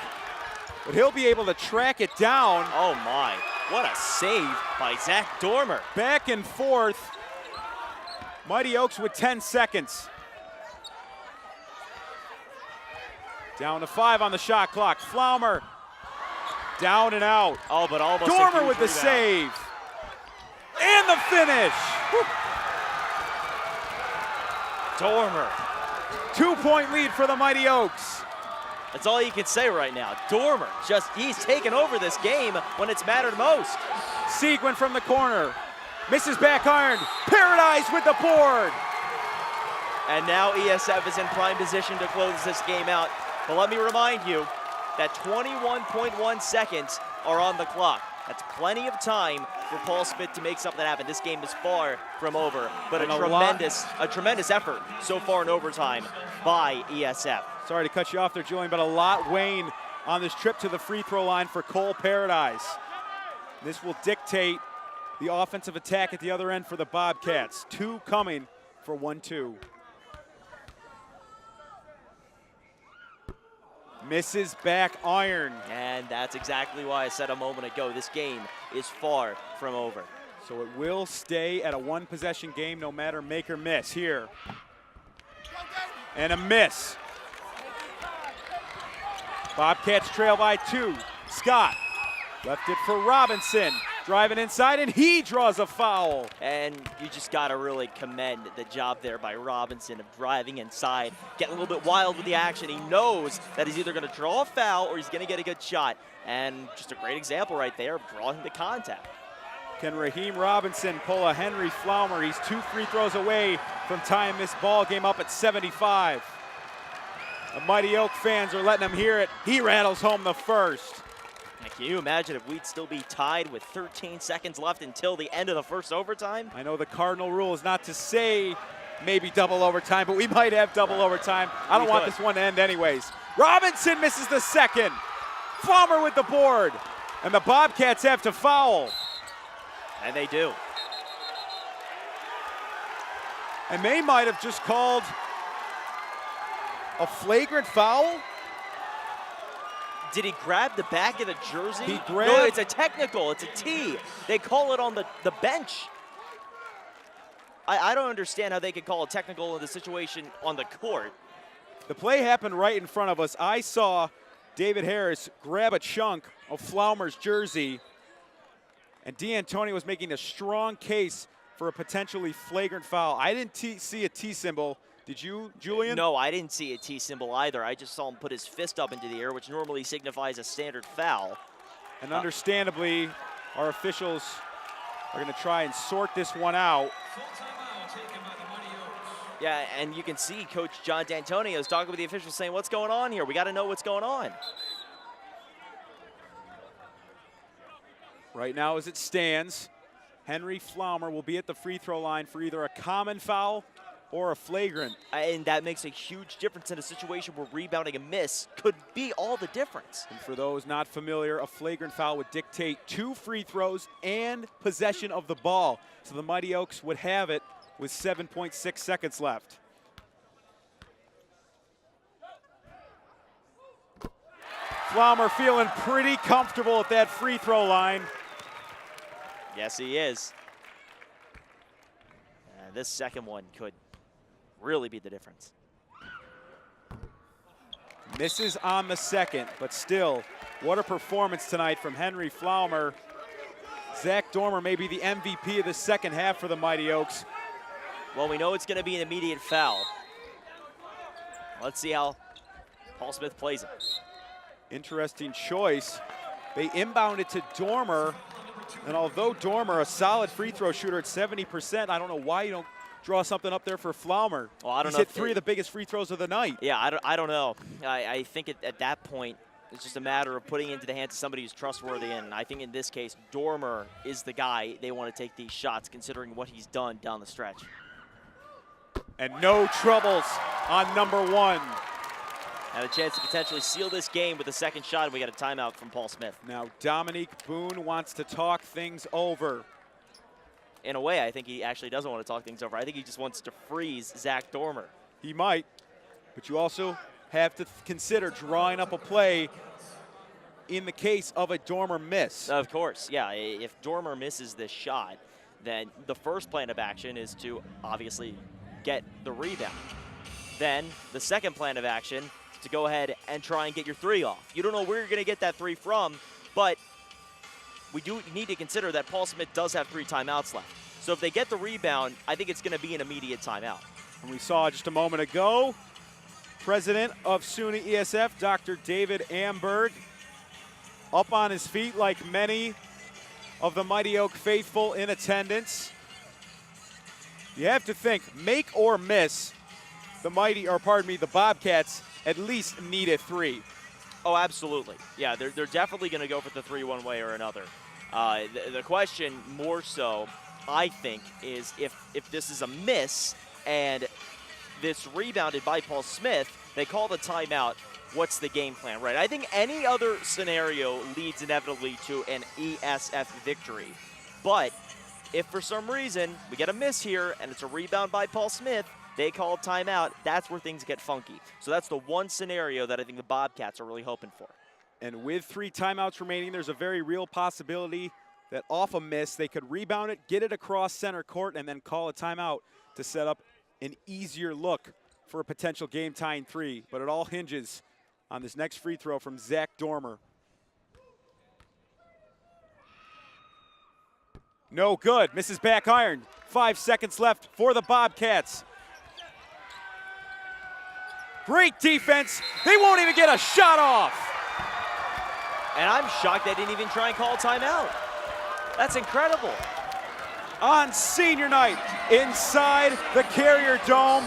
but he'll be able to track it down. Oh my, what a save by Zack Dormer. Back and forth. Mighty Oaks with 10 seconds. Down to 5 on the shot clock. Flaumer down and out. Oh, but almost Dormer with the save. And the finish. Woo. Dormer. 2-point lead for the Mighty Oaks. That's all you can say right now. Dormer, he's taken over this game when it's mattered most. Seguin from the corner. Misses back iron. Paradise with the board. And now ESF is in prime position to close this game out. But let me remind you that 21.1 seconds are on the clock. That's plenty of time for Paul Smith to make something happen. This game is far from over, but a tremendous effort so far in overtime by ESF. Sorry to cut you off there, Julian, but a lot weighing on this trip to the free throw line for Cole Paradise. This will dictate the offensive attack at the other end for the Bobcats. 2 coming for 1-2. Misses back iron. And that's exactly why I said a moment ago, this game is far from over. So it will stay at a 1-possession game no matter make or miss here. And a miss. Bobcats trail by 2. Scott left it for Robinson. Driving inside, and he draws a foul. And you just got to really commend the job there by Robinson of driving inside, getting a little bit wild with the action. He knows that he's either going to draw a foul or he's going to get a good shot. And just a great example right there of drawing the contact. Can Raheem Robinson pull a Henry Flaumer? He's 2 free throws away from tying this ball game up at 75. The Mighty Oak fans are letting him hear it. He rattles home the first. Can you imagine if we'd still be tied with 13 seconds left until the end of the first overtime? I know the Cardinal rule is not to say maybe double overtime, but we might have double overtime. I don't want this one to end anyways. Robinson misses the second. Flaumer with the board. And the Bobcats have to foul. And they do. And they might have just called a flagrant foul. Did he grab the back of the jersey? He grabbed. No, it's a technical. It's a T. They call it on the bench. I don't understand how they could call a technical in the situation on the court. The play happened right in front of us. I saw David Harris grab a chunk of Flaumer's jersey, and D'Antoni was making a strong case for a potentially flagrant foul. I didn't see a T symbol. Did you, Julian? No, I didn't see a T symbol either. I just saw him put his fist up into the air, which normally signifies a standard foul. And understandably, our officials are going to try and sort this one out. Yeah, and you can see Coach John D'Antonio is talking with the officials saying, what's going on here? We got to know what's going on. Right now as it stands, Henry Flaumer will be at the free throw line for either a common foul or a flagrant. And that makes a huge difference in a situation where rebounding a miss could be all the difference. And for those not familiar, a flagrant foul would dictate 2 free throws and possession of the ball. So the Mighty Oaks would have it with 7.6 seconds left. Flaumer feeling pretty comfortable at that free throw line. Yes, he is. And this second one could really be the difference. Misses on the second, but still, what a performance tonight from Henry Flaumer. Zack Dormer may be the MVP of the second half for the Mighty Oaks. Well, we know it's going to be an immediate foul. Let's see how Paul Smith plays it. Interesting choice. They inbounded to Dormer, and although Dormer, a solid free throw shooter at 70%, I don't know why you don't draw something up there for Flaumer. Well, I don't He's know hit 3 of the biggest free throws of the night. Yeah, I don't know. I think at that point, it's just a matter of putting it into the hands of somebody who's trustworthy, and I think in this case, Dormer is the guy they want to take these shots, considering what he's done down the stretch. And no troubles on number 1. And a chance to potentially seal this game with a second shot, and we got a timeout from Paul Smith. Now Dominique Boone wants to talk things over. in a way, I think he actually doesn't want to talk things over. I think he just wants to freeze Zack Dormer. He might, but you also have to consider drawing up a play in the case of a Dormer miss. Of course, yeah. If Dormer misses this shot, then the first plan of action is to obviously get the rebound. Then the second plan of action is to go ahead and try and get your three off. You don't know where you're going to get that three from, but we do need to consider that Paul Smith does have 3 timeouts left. So if they get the rebound, I think it's going to be an immediate timeout. And we saw just a moment ago, President of SUNY-ESF, Dr. David Amberg, up on his feet like many of the Mighty Oak faithful in attendance. You have to think, make or miss, the Bobcats at least need a 3. Oh, absolutely. Yeah, they're definitely going to go for the 3 one way or another. The question more so, I think, is if this is a miss and this rebounded by Paul Smith, they call the timeout, what's the game plan, right? I think any other scenario leads inevitably to an ESF victory. But if for some reason we get a miss here and it's a rebound by Paul Smith, they call timeout, that's where things get funky. So that's the one scenario that I think the Bobcats are really hoping for. And with 3 timeouts remaining, there's a very real possibility that off a miss, they could rebound it, get it across center court, and then call a timeout to set up an easier look for a potential game-tying 3. But it all hinges on this next free throw from Zack Dormer. No good, misses back iron. 5 seconds left for the Bobcats. Great defense. They won't even get a shot off. And I'm shocked they didn't even try and call a timeout. That's incredible. On senior night inside the Carrier Dome,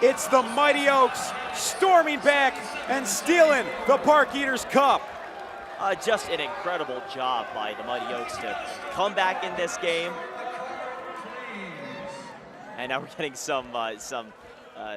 it's the Mighty Oaks storming back and stealing the Barkeater Cup. Just an incredible job by the Mighty Oaks to come back in this game. And now we're getting some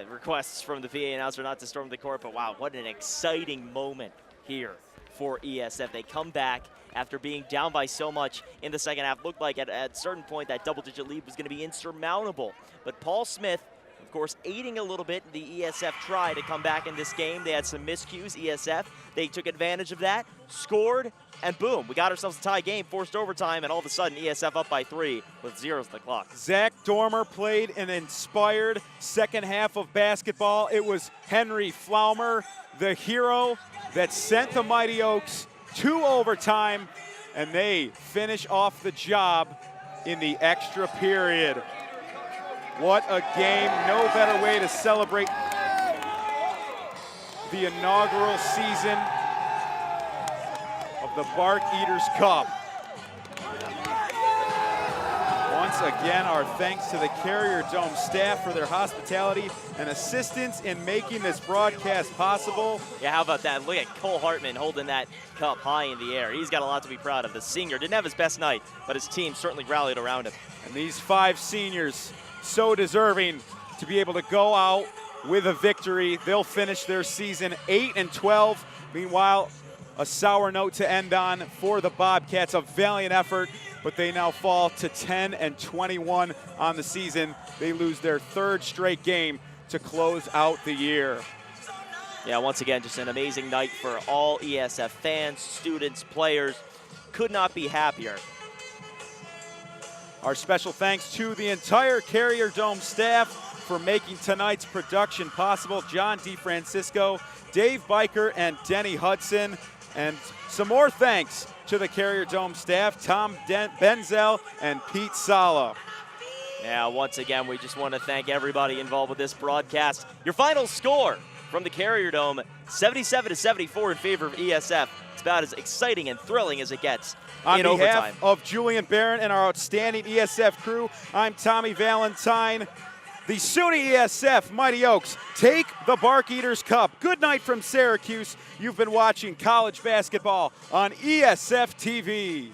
requests from the PA announcer not to storm the court, but wow, what an exciting moment here for ESF. They come back after being down by so much in the second half. Looked like at a certain point that double-digit lead was going to be insurmountable. But Paul Smith, of course, aiding a little bit in the ESF try to come back in this game. They had some miscues, ESF. They took advantage of that, scored, and boom, we got ourselves a tie game, forced overtime, and all of a sudden ESF up by 3 with 0s on the clock. Zack Dormer played an inspired second half of basketball. It was Henry Flaumer, the hero that sent the Mighty Oaks to overtime, and they finish off the job in the extra period. What a game. No better way to celebrate the inaugural season of the Barkeater Cup. Once again, our thanks to the Carrier Dome staff for their hospitality and assistance in making this broadcast possible. Yeah, how about that? Look at Cole Hartman holding that cup high in the air. He's got a lot to be proud of. The senior didn't have his best night, but his team certainly rallied around him. And these 5 seniors, so deserving to be able to go out with a victory. They'll finish their season 8-12. Meanwhile, a sour note to end on for the Bobcats. A valiant effort, but they now fall to 10-21 on the season. They lose their 3rd straight game to close out the year. Yeah, once again, just an amazing night for all ESF fans, students, players. Could not be happier. Our special thanks to the entire Carrier Dome staff for making tonight's production possible. John DeFrancisco, Dave Biker, and Denny Hudson. And some more thanks to the Carrier Dome staff, Tom Benzel and Pete Sala. Yeah, once again, we just want to thank everybody involved with this broadcast. Your final score from the Carrier Dome, 77-74 in favor of ESF. It's about as exciting and thrilling as it gets in overtime. On behalf of Julian Barron and our outstanding ESF crew, I'm Tommy Valentine. The SUNY-ESF Mighty Oaks take the Barkeater Cup. Good night from Syracuse. You've been watching college basketball on ESFTV.